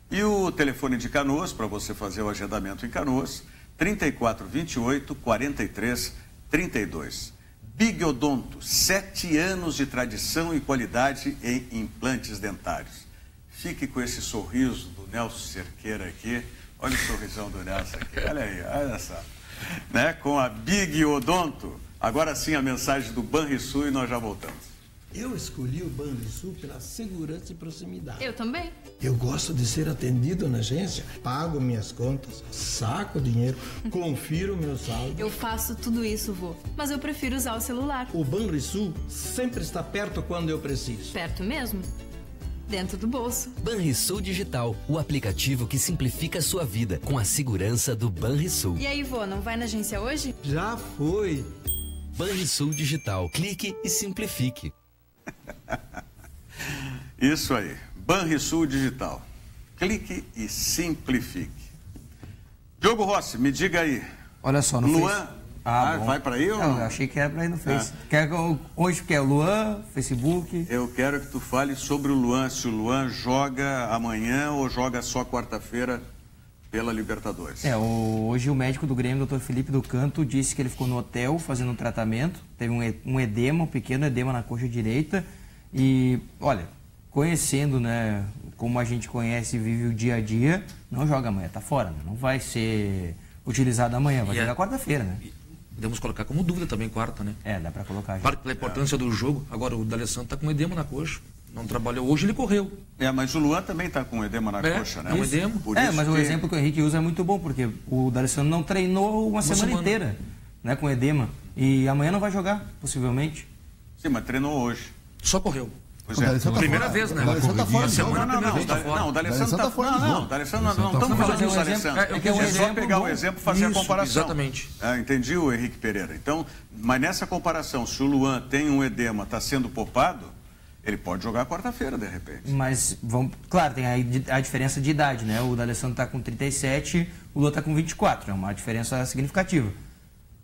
E o telefone de Canoas, para você fazer o agendamento em Canoas, 3428-4332. Big Odonto, 7 anos de tradição e qualidade em implantes dentários. Fique com esse sorriso do Nelson Cerqueira aqui. Olha o sorrisão do Nelson aqui. Olha aí, olha só. Né? Com a Big Odonto. Agora sim a mensagem do Banrisul e nós já voltamos. Eu escolhi o Banrisul pela segurança e proximidade. Eu também. Eu gosto de ser atendido na agência, pago minhas contas, saco dinheiro, confiro meu saldo. Eu faço tudo isso, vô, mas eu prefiro usar o celular. O Banrisul sempre está perto quando eu preciso. Perto mesmo? Dentro do bolso. Banrisul Digital, o aplicativo que simplifica a sua vida com a segurança do Banrisul. E aí, vô, não vai na agência hoje? Já foi. Banrisul Digital, clique e simplifique. Isso aí, Banrisul Digital. Clique e simplifique. Diogo Rossi, me diga aí. Olha só, no Luan, Face... vai para aí ou não? Eu achei que era para ir no Face. Hoje quer o Luan, Facebook? Eu quero que tu fale sobre o Luan, se o Luan joga amanhã ou joga só quarta-feira pela Libertadores. Hoje o médico do Grêmio, Dr. Felipe do Canto, disse que ele ficou no hotel fazendo um tratamento, teve um edema, um pequeno edema na coxa direita e, olha, conhecendo, né, como a gente conhece e vive o dia a dia, não joga amanhã, tá fora, né? Não vai ser utilizado amanhã, vai jogar quarta-feira, né? Podemos colocar como dúvida também quarta, né? Dá para colocar. Claro que pela importância do jogo, agora o D'Alessandro tá com edema na coxa. Não trabalhou hoje, ele correu. Mas o Luan também está com edema na coxa, né? É um edema. Mas o exemplo que o Henrique usa é muito bom, porque o D'Alessandro não treinou uma semana inteira, né, com edema. E amanhã não vai jogar, possivelmente. Sim, mas treinou hoje. Só correu. Pois é. Primeira vez, né? O D'Alessandro tá fora. Não, o D'Alessandro tá fora. Não, o D'Alessandro não estamos falando do D'Alessandro. Eu quero só pegar o exemplo e fazer a comparação. Exatamente. Entendi, o Henrique Pereira. Então, mas nessa comparação, se o Luan tem um edema, está sendo poupado, ele pode jogar quarta-feira, de repente. Mas, claro, tem a diferença de idade, né? O D'Alessandro está com 37, o Luan está com 24. É uma diferença significativa.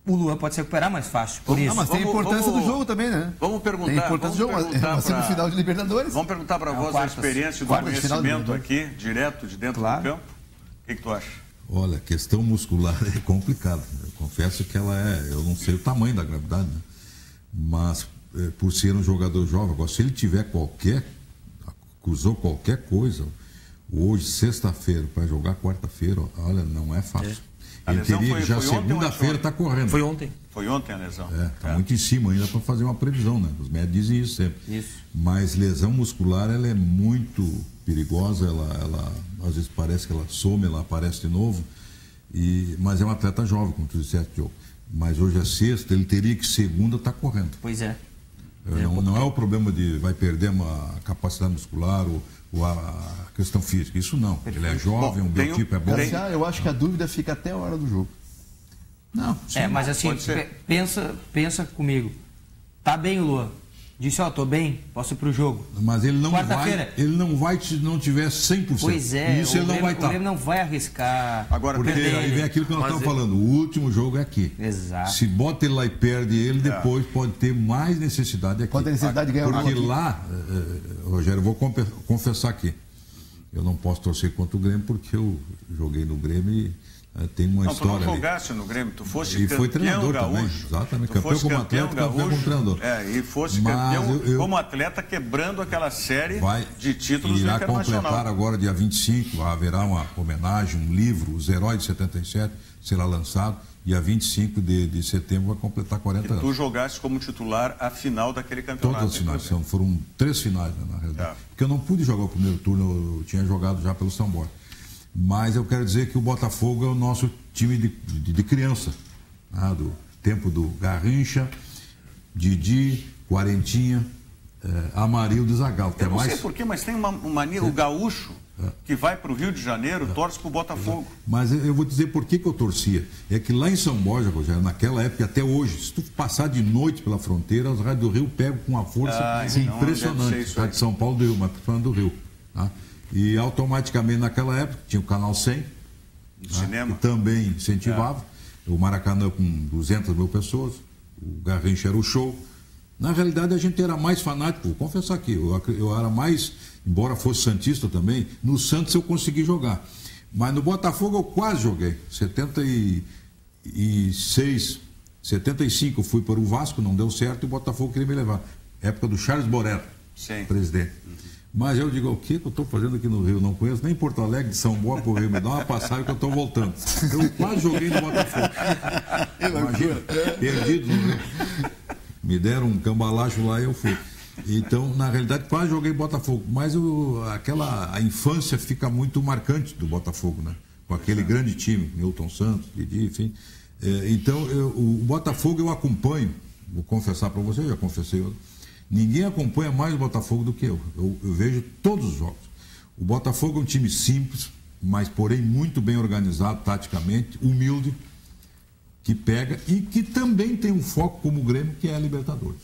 O Luan pode se recuperar mais fácil, por isso. Mas tem a importância do jogo também, né? Vamos perguntar. Tem a importância do jogo, uma semifinal de Libertadores. Vamos perguntar para vós a experiência do conhecimento aqui, direto de dentro do campo. O que tu acha? Olha, a questão muscular é complicada. Eu confesso que eu não sei o tamanho da gravidade, né? Mas por ser um jogador jovem, agora se ele tiver acusou qualquer coisa, hoje, sexta-feira, para jogar quarta-feira, olha, não é fácil. Ele teria que já segunda-feira estar correndo. Foi ontem. Foi ontem a lesão. Está muito em cima ainda para fazer uma previsão, né? Os médicos dizem isso sempre. Isso. Mas lesão muscular, ela é muito perigosa, ela às vezes parece que ela some, ela aparece de novo, mas é um atleta jovem, como tu disseste, Diogo. Mas hoje é sexta, ele teria que segunda estar correndo. Pois é. Não é o problema de vai perder uma capacidade muscular ou a questão física. Isso não. Ele é jovem, o biotipo é bom. Eu acho que a dúvida fica até a hora do jogo. Não, mas assim, pensa comigo. Tá bem o Luan. Disse, tô bem, posso ir pro jogo. Mas ele não vai se não tiver 100%. Pois é, isso ele não vai estar. O Grêmio não vai arriscar. Agora, porque aí vem aquilo que nós estamos falando. O último jogo é aqui. Exato. Se bota ele lá e perde ele, depois pode ter mais necessidade aqui. Pode ter necessidade de ganhar. Porque lá, Rogério, eu vou confessar aqui. Eu não posso torcer contra o Grêmio porque eu joguei no Grêmio e tem uma história. Tu não jogasse no Grêmio, tu fosse campeão foi treinador gaúcho. Também, exatamente. Campeão como atleta, campeão como treinador. E fosse campeão como atleta, quebrando aquela série de títulos irá internacional. Completar agora, dia 25, haverá uma homenagem, um livro, Os Heróis de 77, será lançado. Dia 25 de setembro vai completar 40 anos. Tu jogaste como titular a final daquele campeonato. Todas as finais, foram 3 finais, na realidade. Porque eu não pude jogar o primeiro turno, eu tinha jogado já pelo São Borja. Mas eu quero dizer que o Botafogo é o nosso time de criança, do tempo do Garrincha, Didi, Quarentinha, Amarildo e Zagallo. Eu não sei porquê, mas tem uma mania, o gaúcho que vai para o Rio de Janeiro torce para o Botafogo. Mas eu vou dizer por que eu torcia. É que lá em São Borja, Rogério, naquela época até hoje, se tu passar de noite pela fronteira, as rádios do Rio pegam com uma força impressionante. Rádio de São Paulo do Rio, mas principalmente do Rio. E automaticamente naquela época tinha o Canal 100, cinema, que também incentivava. O Maracanã com 200 mil pessoas, o Garrincha era o show. Na realidade a gente era mais fanático, vou confessar aqui, eu era mais, embora fosse santista também, no Santos eu consegui jogar. Mas no Botafogo eu quase joguei. 76, 75 eu fui para o Vasco, não deu certo e o Botafogo queria me levar. Época do Charles Borel, presidente. Mas eu digo, o que eu estou fazendo aqui no Rio? Não conheço nem Porto Alegre, de São Borja para o Rio. Me dá uma passagem que eu estou voltando. Eu quase joguei no Botafogo. Imagina, perdido no Rio. Me deram um cambalacho lá e eu fui. Então, na realidade, quase joguei Botafogo. Mas a infância fica muito marcante do Botafogo, né? Com aquele grande time, Newton Santos, Didi, enfim. Então, o Botafogo eu acompanho, vou confessar para você, já confessei outro. Ninguém acompanha mais o Botafogo do que eu. Eu vejo todos os jogos. O Botafogo é um time simples, mas porém muito bem organizado taticamente, humilde, que pega e que também tem um foco como o Grêmio, que é a Libertadores.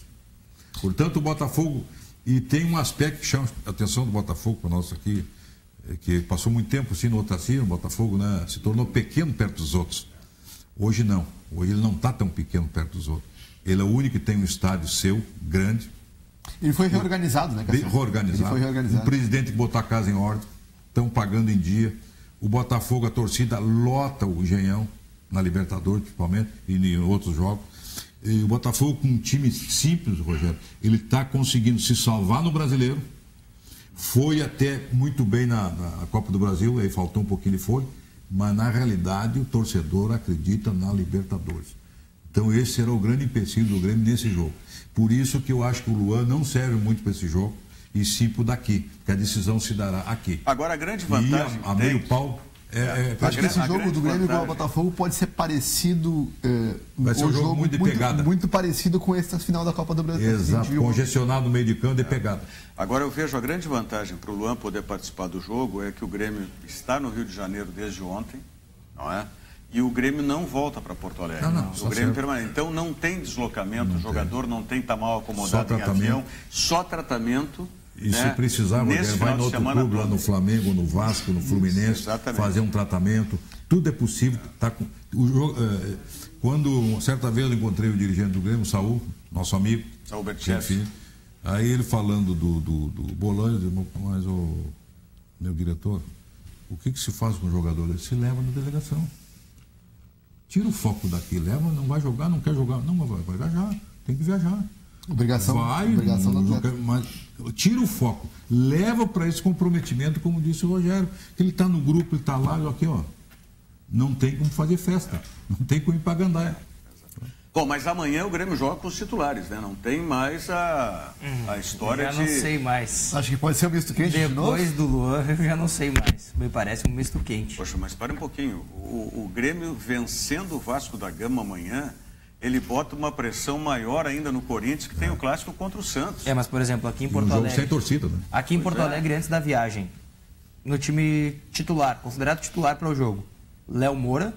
Portanto, o Botafogo, e tem um aspecto que chama a atenção do Botafogo para nós aqui, que passou muito tempo assim no Otacílio, o Botafogo, né, se tornou pequeno perto dos outros. Hoje não. Hoje ele não está tão pequeno perto dos outros. Ele é o único que tem um estádio seu, grande. Ele foi reorganizado, né, Cassiano? Reorganizado. Ele foi reorganizado. Um presidente que botou a casa em ordem, estão pagando em dia. O Botafogo, a torcida lota o Engenhão, na Libertadores, principalmente, e em outros jogos. E o Botafogo, com um time simples, Rogério, ele está conseguindo se salvar no Brasileiro. Foi até muito bem na Copa do Brasil, aí faltou um pouquinho de fôlego, mas na realidade o torcedor acredita na Libertadores. Então esse era o grande empecilho do Grêmio nesse jogo. Por isso que eu acho que o Luan não serve muito para esse jogo, e sim para o daqui, que a decisão se dará aqui. Agora a grande vantagem... E a meio pau... acho que esse jogo do Grêmio com o Botafogo pode ser parecido. Vai ser um jogo muito de pegada. Muito parecido com esse final da Copa do Brasil. Exato, congestionado no meio de campo de pegada. Agora eu vejo a grande vantagem para o Luan poder participar do jogo é que o Grêmio está no Rio de Janeiro desde ontem, não é? E o Grêmio não volta para Porto Alegre. O Grêmio permanece. Então não tem deslocamento, o jogador não tem que estar mal acomodado em avião, só tratamento. E se precisar, vai no outro clube, lá no Flamengo, no Vasco, no Fluminense, fazer um tratamento. Tudo é possível. Tá com, quando certa vez eu encontrei o dirigente do Grêmio, o Saúl, nosso amigo, Saúl Bertier. Aí ele falando do Bolanho, eu disse, mas o meu diretor, o que se faz com o jogador? Ele se leva na delegação. Tira o foco daqui, leva, não vai jogar, não quer jogar. Não, vai viajar, tem que viajar. Obrigação do atleta. Mas tira o foco, leva para esse comprometimento, como disse o Rogério, que ele está no grupo, ele está lá, aqui, ó, não tem como fazer festa, não tem como ir para Gandaia. Bom, mas amanhã o Grêmio joga com os titulares, né? Não tem mais a história já não sei mais. Acho que pode ser um misto quente depois do Luan, eu já não sei mais. Me parece um misto quente. Poxa, mas para um pouquinho. O Grêmio vencendo o Vasco da Gama amanhã, ele bota uma pressão maior ainda no Corinthians, que tem o clássico contra o Santos. Mas, por exemplo, aqui em Porto jogo Alegre... sem torcida, né? Aqui em Porto Alegre, antes da viagem, no time titular, considerado titular para o jogo, Léo Moura,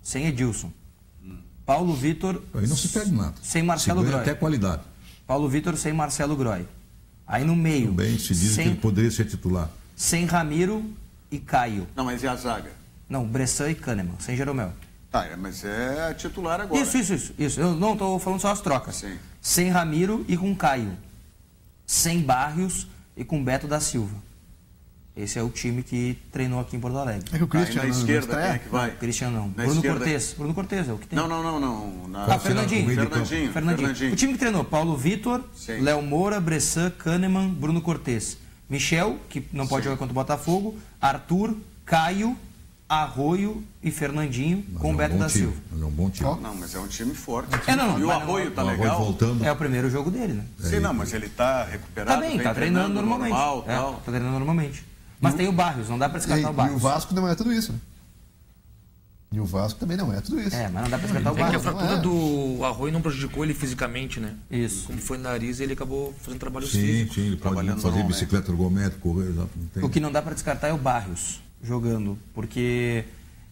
sem Edilson. Paulo Vitor... Aí não se perde nada. Sem Marcelo Groy. Até qualidade. Paulo Vitor sem Marcelo Groy. Aí no meio... Também se diz que ele poderia ser titular. Sem Ramiro e Caio. Não, mas e a zaga? Não, Bressan e Kahneman, sem Jeromel. Tá, mas é titular agora. Isso. Eu não estou falando só as trocas. Sim. Sem Ramiro e com Caio. Sem Barrios e com Beto da Silva. Esse é o time que treinou aqui em Porto Alegre. É que o Cristian na esquerda, quem é que vai? Cristian não. Na Bruno esquerda... Cortez. Bruno Cortez é o que tem. Não. Fernandinho. O time que treinou, Paulo Vitor, Léo Moura, Bressan, Kahneman, Bruno Cortez. Michel, que não pode jogar contra o Botafogo, Arthur, Caio, Arroio e Fernandinho, com o Beto da Silva. Mas é um bom time. Não, mas é um time forte. E o Arroio tá legal. Voltando. É o primeiro jogo dele, né? Sim, não, mas ele tá recuperado. Tá bem, tá treinando normalmente. Tá treinando normalmente. Mas tem o Barrios, não dá para descartar o Barrios. E o Vasco não é tudo isso, né? E o Vasco também não é tudo isso. Mas não dá para descartar o Barrios. É que a fratura do Arroio não prejudicou ele fisicamente, né? Isso. Como foi no nariz, ele acabou fazendo trabalhos Sim, físicos. ele pode fazer bicicleta ergométrica, correr. O que não dá para descartar é o Barrios jogando, porque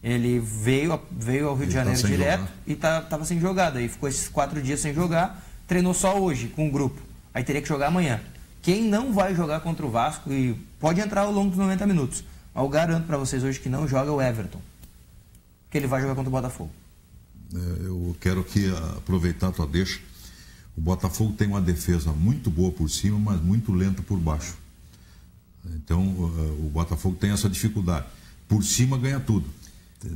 ele veio ao Rio de Janeiro direto e estava sem jogar. Daí ficou esses 4 dias sem jogar, treinou só hoje com o grupo. Aí teria que jogar amanhã. Quem não vai jogar contra o Vasco, e pode entrar ao longo dos 90 minutos, mas eu garanto para vocês hoje que não joga o Everton, que ele vai jogar contra o Botafogo. Eu quero aqui aproveitar a tua deixa. O Botafogo tem uma defesa muito boa por cima, mas muito lenta por baixo. Então, o Botafogo tem essa dificuldade. Por cima ganha tudo,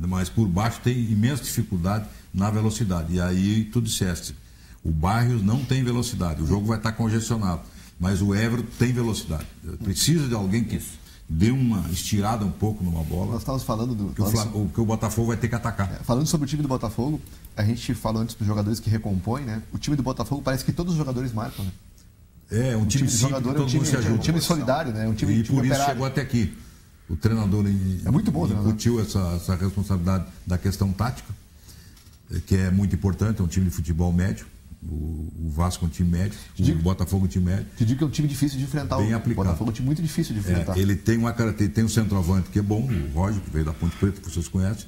mas por baixo tem imensa dificuldade na velocidade. E aí tu disseste, o Barrios não tem velocidade, o jogo vai estar congestionado. Mas o Everton tem velocidade. Precisa de alguém que dê uma estirada um pouco numa bola. Nós estávamos falando que o Botafogo vai ter que atacar. Falando sobre o time do Botafogo, a gente falou antes dos jogadores que recompõem, né? O time do Botafogo parece que todos os jogadores marcam, né? É um time simples, todo mundo se ajuda. Um time solidário, né? Um time, e por isso chegou até aqui. O treinador é muito bom, incutiu essa responsabilidade da questão tática, que é muito importante, é um time de futebol médio. O Vasco é um time médio, o Botafogo é um time médio. Te digo que é um time difícil de enfrentar. Bem aplicado. O Botafogo é um time muito difícil de enfrentar. Ele tem uma característica, tem um centroavante que é bom, o Roger, que veio da Ponte Preta, que vocês conhecem.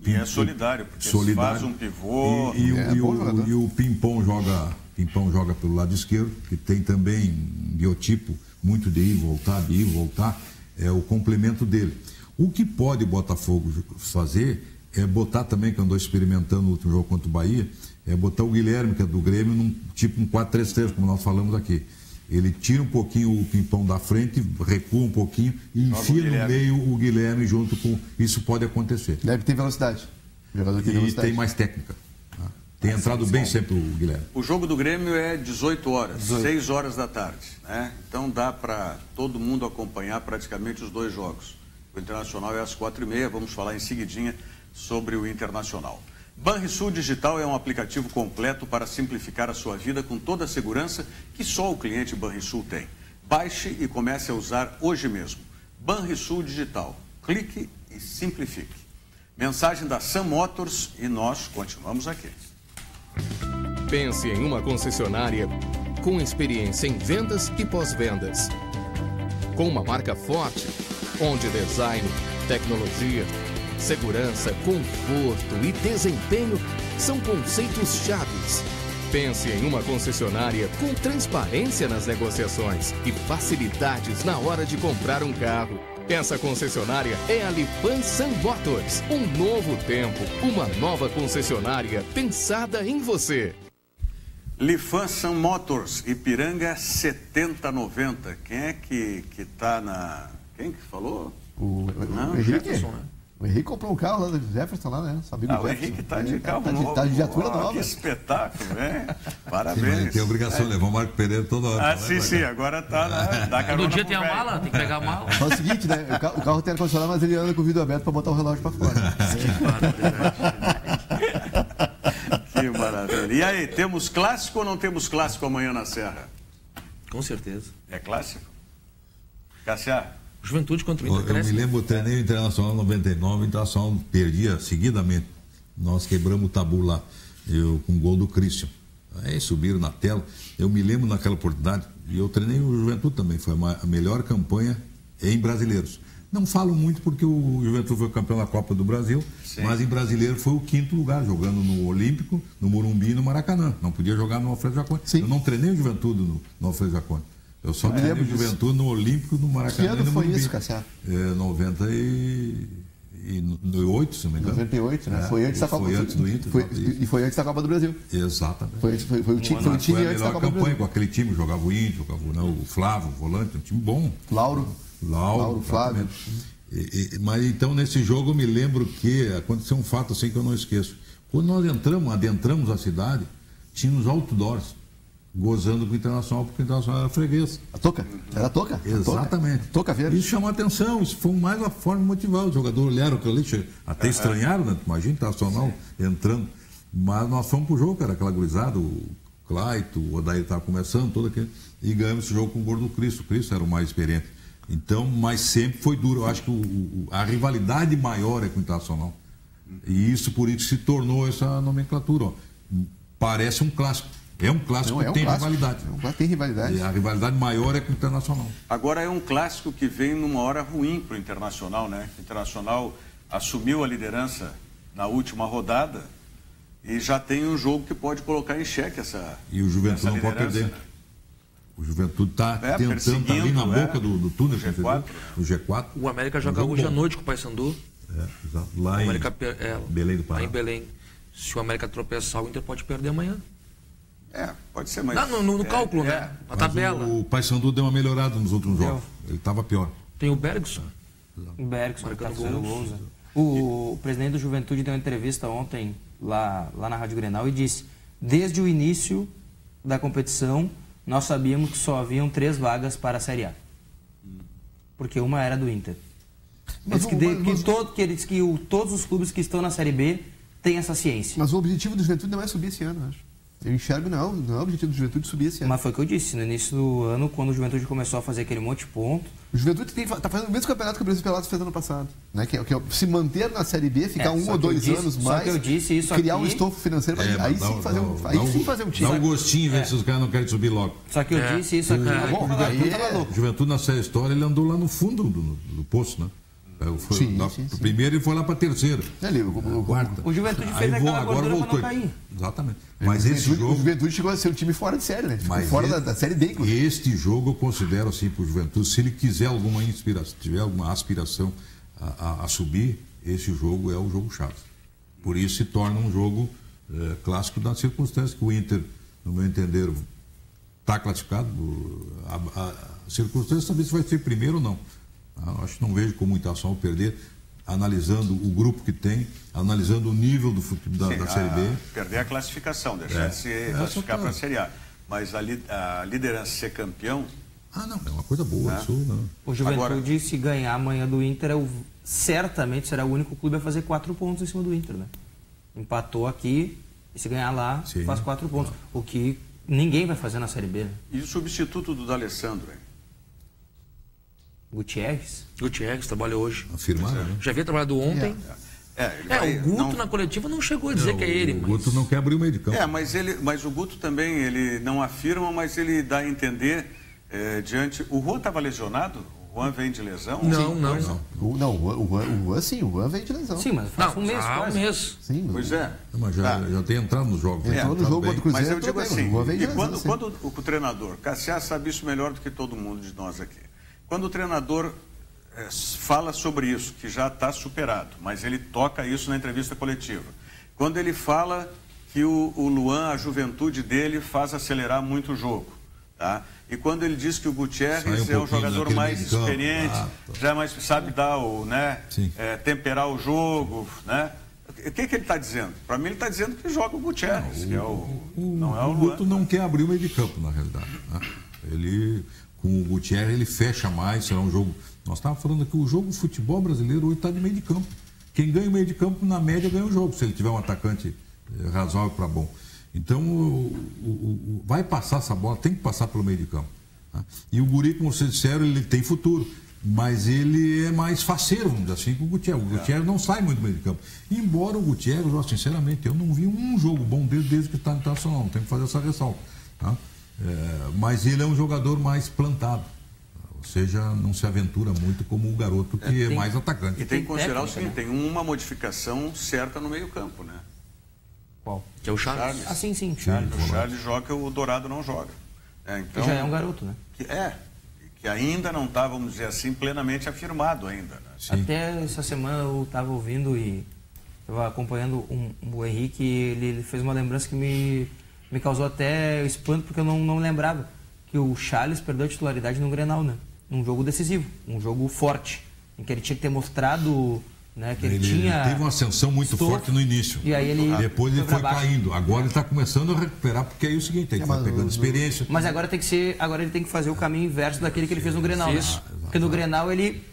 E é solidário, porque faz um pivô. E o Pimpão joga pelo lado esquerdo, que tem também um biotipo muito de ir e voltar, é o complemento dele. O que pode o Botafogo fazer é botar também, que andou experimentando no último jogo contra o Bahia, é botar o Guilherme, que é do Grêmio, num tipo um 4-3-3, como nós falamos aqui. Ele tira um pouquinho o Pimpão da frente, recua um pouquinho e enfia no meio o Guilherme junto com... Isso pode acontecer. Deve ter velocidade. O jogador tem velocidade. Tem mais técnica. Tem entrado bem sempre o Guilherme. O jogo do Grêmio é 18 horas, 6 horas da tarde. Né? Então dá para todo mundo acompanhar praticamente os 2 jogos. O Internacional é às 4h30, vamos falar em seguidinha sobre o Internacional. Banrisul Digital é um aplicativo completo para simplificar a sua vida com toda a segurança que só o cliente Banrisul tem. Baixe e comece a usar hoje mesmo. Banrisul Digital. Clique e simplifique. Mensagem da Sam Motors e nós continuamos aqui. Pense em uma concessionária com experiência em vendas e pós-vendas. Com uma marca forte, onde design, tecnologia, segurança, conforto e desempenho são conceitos chaves. Pense em uma concessionária com transparência nas negociações e facilidades na hora de comprar um carro. Essa concessionária é a Lifan Sam Motors. Um novo tempo, uma nova concessionária pensada em você. Lifan Sam Motors, Ipiranga 7090. Quem é que tá na... Quem que falou? O Jefferson, né? O Henrique comprou um carro lá do Jefferson, lá, né? O Henrique está de carro novo. Está de viatura nova. Que espetáculo, né? Parabéns. Sim, tem obrigação de levar o Marco Pereira toda hora. Sim, agora está na carona. No dia tem a mala, tem que pegar a mala. É o seguinte, né? O carro tem ar-condicionado, mas ele anda com o vidro aberto para botar o relógio para fora. Que maravilha. E aí, temos clássico ou não temos clássico amanhã na Serra? Com certeza. É clássico? Cassiá? Juventude contra o Inter. Eu me lembro, eu treinei o Internacional em 99, o Internacional perdia seguidamente. Nós quebramos o tabu lá. com o gol do Christian. Aí subiram na tela. Eu me lembro naquela oportunidade, e eu treinei o Juventude também, foi a melhor campanha em brasileiros. Não falo muito porque o Juventude foi campeão da Copa do Brasil, sim, mas em brasileiro foi o 5º lugar, jogando no Olímpico, no Morumbi e no Maracanã. Não podia jogar no Alfredo Jaconi. Eu não treinei o Juventude no Alfredo Jaconi. Eu só treinei o Juventude no Olímpico, no Maracanã. Que ano foi isso, Cassiano? 98, se não me engano. 98, né? Foi antes da Copa do Brasil. Foi antes do Inter. E foi antes da Copa do Brasil. Exatamente. Foi o time foi antes a da melhor Copa do campanha Brasil. com aquele time, jogava o Inter, jogava o Flávio, o volante, um time bom. Lauro, Flávio. Mas então nesse jogo eu me lembro que aconteceu um fato assim que eu não esqueço. Quando nós adentramos a cidade, tinha uns outdoors gozando com o Internacional, porque o Internacional era freguês. Era a Toca? Exatamente. Toca verde. Isso chamou a atenção, isso foi mais uma forma de motivar. Os jogadores olharam aquilo ali, até estranharam, né? Imagina o Internacional entrando. Mas nós fomos pro jogo, cara, aquela gurizada, o Claito, o Odair estava começando, todo aquele, e ganhamos esse jogo com o gol do Cristo. O Cristo era o mais experiente. Então, mas sempre foi duro. Eu acho que a rivalidade maior é com o Internacional. E isso, por isso, se tornou essa nomenclatura. Ó. Parece um clássico. É um clássico que tem rivalidade. Tem rivalidade. E a rivalidade maior é com o Internacional. Agora é um clássico que vem numa hora ruim para o Internacional, né? O Internacional assumiu a liderança na última rodada e já tem um jogo que pode colocar em xeque essa. E o Juventude não pode perder. Né? O Juventude está tentando, tá ali na boca do túnel, o G4. O América joga hoje à noite com o Paysandu. Exato. Lá em Belém do Pará. Lá em Belém. Se o América tropeçar, o Inter pode perder amanhã. Pode ser, mas... No cálculo, né? Na tabela. O Paysandu deu uma melhorada nos últimos jogos. Ele estava pior. Tem o Bergson. O Bergson, gols. O presidente do Juventude deu uma entrevista ontem lá na Rádio Grenal e disse: desde o início da competição, nós sabíamos que só haviam 3 vagas para a Série A. Porque uma era do Inter. Todos os clubes que estão na Série B têm essa ciência. Mas o objetivo do Juventude não é subir esse ano, eu acho. Eu enxergo, não é o objetivo do Juventude subir esse ano. Mas foi o que eu disse, no início do ano, quando o Juventude começou a fazer aquele monte de ponto. O Juventude está fazendo o mesmo campeonato que o Brasil Pelotas fez ano passado. Né? Que é se manter na Série B, ficar 1 ou 2 anos mais, que eu disse isso criar aqui, um estofo financeiro, aí sim fazer um time. Dá um gostinho, ver se os caras não querem subir logo. Só que eu disse isso aqui. O Juventude, nessa história, ele andou lá no fundo do poço, né? Sim. Primeiro ele foi lá para a terceira. Quarta. O Juventude fez aquela gordura para não cair. Exatamente. Mas esse jogo... O Juventude chegou a ser um time fora de série, né? Fora da Série D. Este jogo eu considero assim para o Juventude, se ele quiser alguma inspiração, tiver alguma aspiração a subir, esse jogo é o jogo chave. Por isso se torna um jogo clássico das circunstâncias que o Inter, no meu entender, está classificado. A circunstância saber se vai ser primeiro ou não. Acho que não vejo como o Internacional perder, analisando o grupo que tem, analisando o nível do futebol da Série B. Perder a classificação, deixar de se classificar para a Série A. Mas a liderança ser campeão... não, é uma coisa boa. Isso, não. O Juventude, se ganhar amanhã do Inter, certamente será o único clube a fazer 4 pontos em cima do Inter, né? Empatou aqui, e se ganhar lá, faz 4 pontos. O que ninguém vai fazer na Série B. Né? E o substituto do D'Alessandro, Gutierrez trabalha hoje. Afirmaram, né? Já havia trabalhado ontem. O Guto na coletiva não chegou a dizer que é ele. O Guto não quer abrir o meio de campo. Mas o Guto também, ele não afirma, mas ele dá a entender diante... O Juan estava lesionado? O Juan vem de lesão? Não. O Juan vem de lesão. Sim, mas faz um mês. Sim, pois é. Mas já tem entrado nos jogos. Entrou no jogo contra o Cruzeiro. Mas eu digo assim, quando o treinador, Cassiá sabe isso melhor do que todo mundo de nós aqui. Quando o treinador fala sobre isso, que já está superado, mas ele toca isso na entrevista coletiva. Quando ele fala que o Luan, a juventude dele, faz acelerar muito o jogo. Tá? E quando ele diz que o Gutierrez é um jogador mais experiente, já mais sabe dar temperar o jogo, né? O que ele está dizendo? Para mim ele está dizendo que joga o Gutierrez, que não é o Luan. O Guto não quer abrir o meio de campo, na realidade. Né? Ele... Com o Gutierrez, ele fecha mais, será um jogo... Nós estávamos falando que o jogo de futebol brasileiro hoje está de meio de campo. Quem ganha o meio de campo, na média, ganha o jogo, se ele tiver um atacante razoável para bom. Então, vai passar essa bola, tem que passar pelo meio de campo. Tá? E o guri, como vocês disseram, ele tem futuro. mas ele é mais faceiro, vamos dizer assim, que o Gutierrez. O Gutierrez não sai muito do meio de campo. Embora o Gutierrez, sinceramente, eu não vi um jogo bom desde que está no Internacional, não tem que fazer essa ressalva. Tá? Mas ele é um jogador mais plantado. Ou seja, não se aventura muito como o garoto que é mais atacante. E tem que considerar o seguinte, tem uma modificação certa no meio campo, né? Qual? Que é o Charles. Ah, sim, O Charles joga, o Dourado não joga. Então, que já é um garoto, né? Que ainda não está, vamos dizer assim, plenamente afirmado ainda. Né? Até essa semana eu estava ouvindo e estava acompanhando o Henrique, ele fez uma lembrança que me causou até espanto, porque eu não lembrava que o Charles perdeu a titularidade no Grenal, né? Num jogo decisivo, um jogo forte, em que ele tinha que ter mostrado, né, que ele tinha... Ele teve uma ascensão muito forte no início. E aí depois ele foi caindo. Agora ele está começando a recuperar, porque aí é o seguinte, ele vai pegando experiência. Mas agora ele tem que fazer o caminho inverso daquele que ele fez no Grenal. Né? Porque no Grenal ele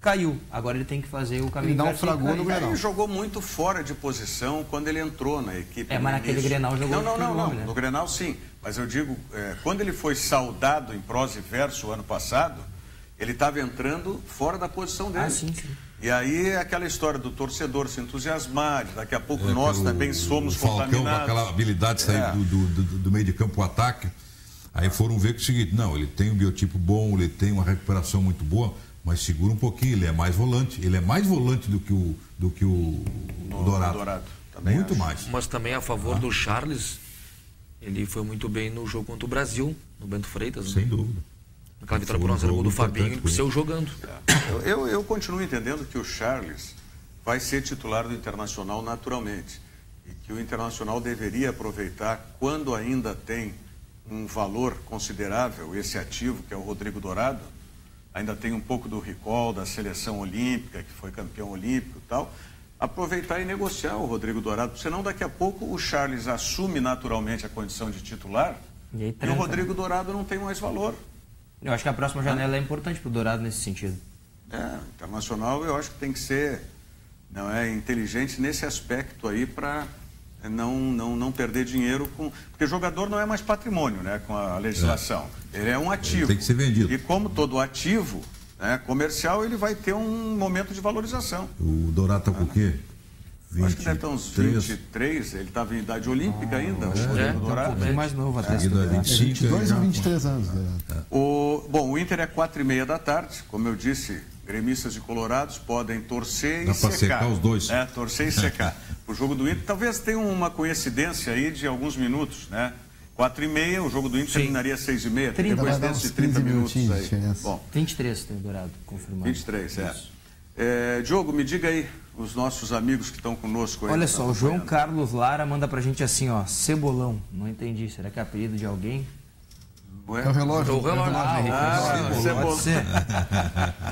caiu. Agora ele tem que fazer o caminho inverso. Ele naufragou no Grenal. Ele jogou muito fora de posição quando ele entrou na equipe. Mas naquele Grenal jogou Não. Né? No Grenal sim. Mas eu digo, quando ele foi saudado em prosa e verso o ano passado, ele estava entrando fora da posição dele. Sim. E aí é aquela história do torcedor se entusiasmar, daqui a pouco nós também somos contaminados. Com aquela habilidade de sair do meio de campo o ataque. Aí foram ver que é o seguinte, não, ele tem um biotipo bom, ele tem uma recuperação muito boa, mas segura um pouquinho, ele é mais volante. Ele é mais volante do que o Dourado. Muito mais. Mas também a favor do Charles, ele foi muito bem no jogo contra o Brasil, no Bento Freitas. Sem dúvida. Aquela vitória por 1-0 gol do Fabinho, ele saiu jogando. Eu continuo entendendo que o Charles vai ser titular do Internacional naturalmente. E que o Internacional deveria aproveitar, quando ainda tem um valor considerável, esse ativo, que é o Rodrigo Dourado, ainda tem um pouco do recall da seleção olímpica, que foi campeão olímpico e tal, aproveitar e negociar o Rodrigo Dourado, senão daqui a pouco o Charles assume naturalmente a condição de titular e o Rodrigo Dourado não tem mais valor. Eu acho que a próxima janela é importante para o Dourado nesse sentido. Internacional eu acho que tem que ser inteligente nesse aspecto aí para não perder dinheiro porque jogador não é mais patrimônio, né, com a legislação. Ele é um ativo. Ele tem que ser vendido. E como todo ativo, né, comercial, ele vai ter um momento de valorização. O Dourado está com o quê? Acho que deve estar uns 23, ele estava em idade olímpica ainda. O Dourado. É mais novo até. 22 ou 23 anos. O Inter é 4h30 da tarde, como eu disse, gremistas e colorados podem torcer e secar. Dá para secar os dois. Torcer e secar. O jogo do Inter, talvez tenha uma coincidência aí de alguns minutos, né? 4h30, o jogo do Inter terminaria às 6h30. Tem coincidência de 30 minutos aí. Bom, 23 tem o Dourado confirmado. 23, Diogo, me diga aí, os nossos amigos que estão conosco aí. Olha só, o João Carlos Lara manda pra gente assim, ó, Cebolão. Não entendi, será que é apelido de alguém? É o relógio. Pode ser.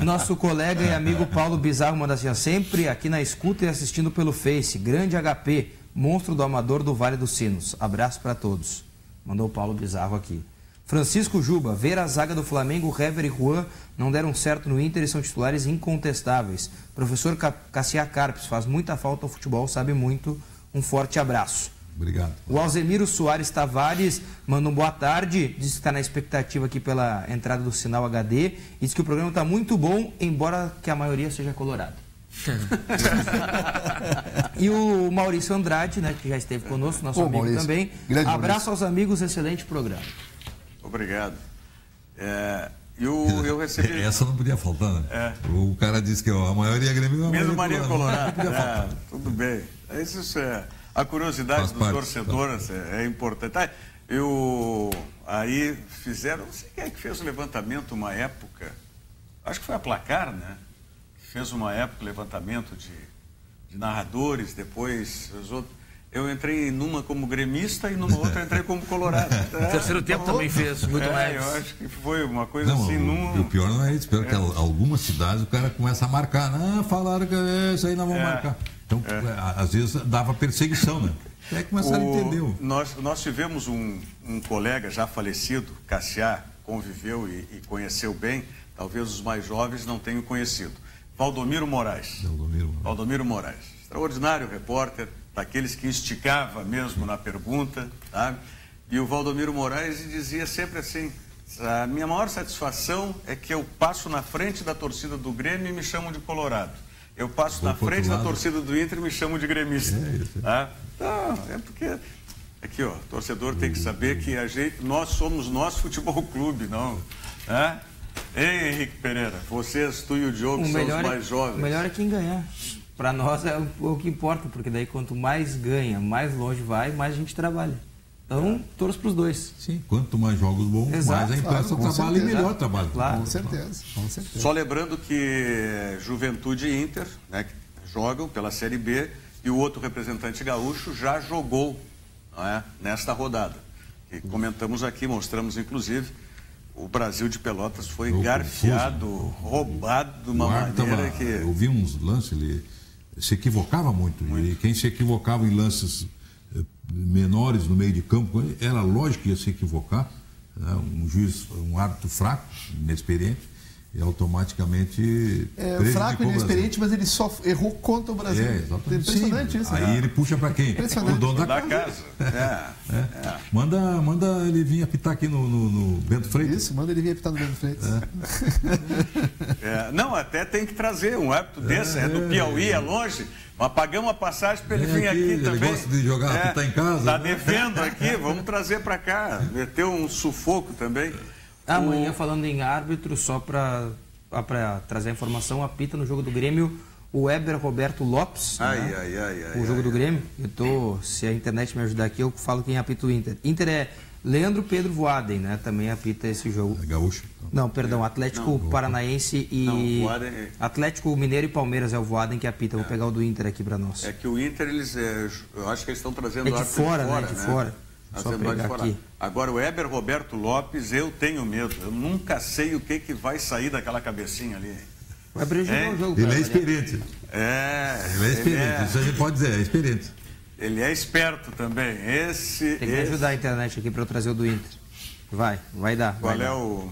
Nosso colega e amigo Paulo Bizarro manda assim, ó, sempre aqui na escuta e assistindo pelo Face. Grande HP, monstro do amador do Vale dos Sinos. Abraço para todos. Mandou o Paulo Bizarro aqui. Francisco Juba, ver a zaga do Flamengo, Hever e Juan não deram certo no Inter e são titulares incontestáveis. Professor Cassiá Carpes, faz muita falta ao futebol, sabe muito. Um forte abraço. Obrigado. O Alzemiro Soares Tavares manda um boa tarde, diz que está na expectativa aqui pela entrada do sinal HD e diz que o programa está muito bom, embora que a maioria seja colorado. E o Maurício Andrade, né, que já esteve conosco, nosso amigo Maurício. Também. Grande abraço Maurício. Aos amigos, excelente programa. Obrigado. Eu recebi... Essa não podia faltar, né? O cara disse que a maioria é Grêmio, mesmo Maria Colorado. Tudo bem. Isso é... A curiosidade dos torcedores é importante. Aí fizeram, não sei quem é que fez o levantamento uma época, acho que foi a Placar, né? Fez uma época levantamento de narradores, depois os outros. Eu entrei numa como gremista e numa outra entrei como colorado. Terceiro tempo também fez, muito mais. Eu acho que foi uma coisa assim. O pior não é isso, espero que algumas cidades o cara começa a marcar. Não, falaram que isso aí não vão marcar. Então, às vezes dava perseguição, né? Até começaram a entender. Nós tivemos um colega já falecido, Cassiá, conviveu e conheceu bem, talvez os mais jovens não tenham conhecido. Valdomiro Moraes. Valdomiro Moraes. Extraordinário repórter, daqueles que esticava mesmo na pergunta, sabe? E o Valdomiro Moraes dizia sempre assim, A minha maior satisfação é que eu passo na frente da torcida do Grêmio e me chamam de colorado. Eu passo na frente da torcida do Inter e me chamam de gremista. Não, é porque... Aqui, ó, o torcedor tem que saber que nós somos nosso futebol clube, não. Ei, Henrique Pereira, vocês, tu e o Diogo, são os mais jovens. O melhor é quem ganhar. Para nós é o que importa, porque daí quanto mais ganha, mais longe vai, mais a gente trabalha. Então, torço para os dois. Sim, quanto mais jogos bons, mais a imprensa trabalha e melhor trabalho. Claro, com certeza. Só lembrando que Juventude e Inter, né, que jogam pela Série B, e o outro representante gaúcho já jogou, não é, nesta rodada. E comentamos aqui, mostramos inclusive, o Brasil de Pelotas foi garfiado, roubado de uma maneira que... Eu vi uns lances, ele se equivocava muito. E quem se equivocava em lances menores no meio de campo, era lógico que ia se equivocar. Né? Um juiz, um árbitro fraco, inexperiente, e automaticamente... fraco e inexperiente, mas ele só errou contra o Brasil. Exatamente. Impressionante isso. Aí ele puxa para quem? O dono da casa. Manda ele vir apitar aqui no Bento Freitas. Isso, manda ele vir apitar no Bento Freitas. Não, até tem que trazer um árbitro desse, é do Piauí, é longe, mas pagamos a passagem para ele vir aqui também. Ele gosta de jogar, apitar em casa. Está devendo aqui, vamos trazer para cá, meteu um sufoco também. Amanhã, falando em árbitro, só para trazer a informação, apita no jogo do Grêmio o Weber Roberto Lopes. O jogo do Grêmio. Se a internet me ajudar aqui, eu falo quem apita o Inter. Inter é Leandro Pedro Voaden, né? Também apita esse jogo. É gaúcho? Não, perdão, Atlético Paranaense e... Atlético Mineiro e Palmeiras é o Voaden que apita. Vou pegar o do Inter aqui para nós. É que o Inter, eu acho que eles estão trazendo de fora, né? De fora. Só pegar aqui. Agora, o Weber Roberto Lopes, eu tenho medo. Eu nunca sei o que vai sair daquela cabecinha ali. O Weber jogou o jogo. Ele é experiente. Ele é experiente, isso a gente pode dizer, é experiente. Ele é esperto também. Tem que ajudar a internet aqui para eu trazer o do Inter. Vai dar. Qual é o...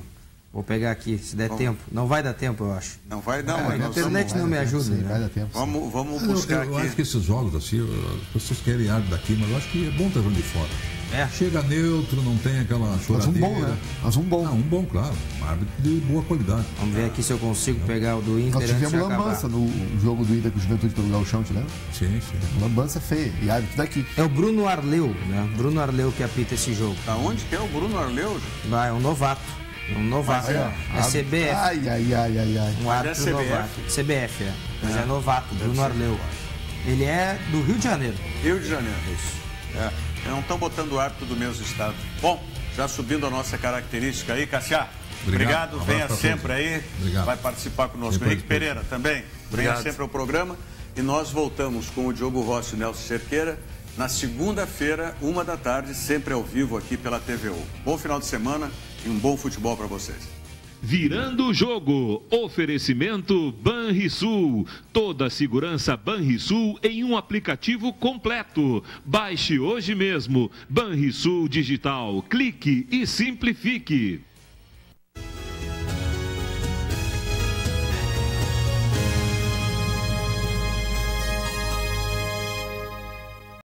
Vou pegar aqui, se der tempo. Não vai dar tempo, eu acho. Não vai, não. Mas a internet não me ajuda. Sim, vai dar tempo. Vamos buscar aqui. Eu acho que esses jogos, assim, as pessoas querem árbitro daqui, mas eu acho que é bom estar jogando de fora. Chega neutro, não tem aquela choradeira. Mas um bom, né? Um bom, claro. Um árbitro de boa qualidade. Vamos ver aqui se eu consigo pegar o do Inter. Nós tivemos lambança no jogo do Inter com o Juventude pelo Gauchão, te lembra? Sim. Lambança feia. E árbitro daqui. É o Bruno Arleu, né? Bruno Arleu que apita esse jogo. Da onde que é o Bruno Arleu? É um novato. É CBF. Ai. Um árbitro novato. CBF, Mas é novato, Bruno Arleu. Ele é do Rio de Janeiro. Rio de Janeiro. Isso. Não estão botando o árbitro do mesmo estado. Bom, já subindo a nossa característica aí, Cassiá. Obrigado. Venha sempre aí. Obrigado. Vai participar conosco. Henrique Pereira também. Venha sempre ao programa. E nós voltamos com o Diogo Rossi e o Nelson Cerqueira na segunda-feira, 13h, sempre ao vivo aqui pela TVU. Bom final de semana e um bom futebol para vocês. Virando o jogo, oferecimento Banrisul. Toda a segurança Banrisul em um aplicativo completo. Baixe hoje mesmo. Banrisul Digital. Clique e simplifique.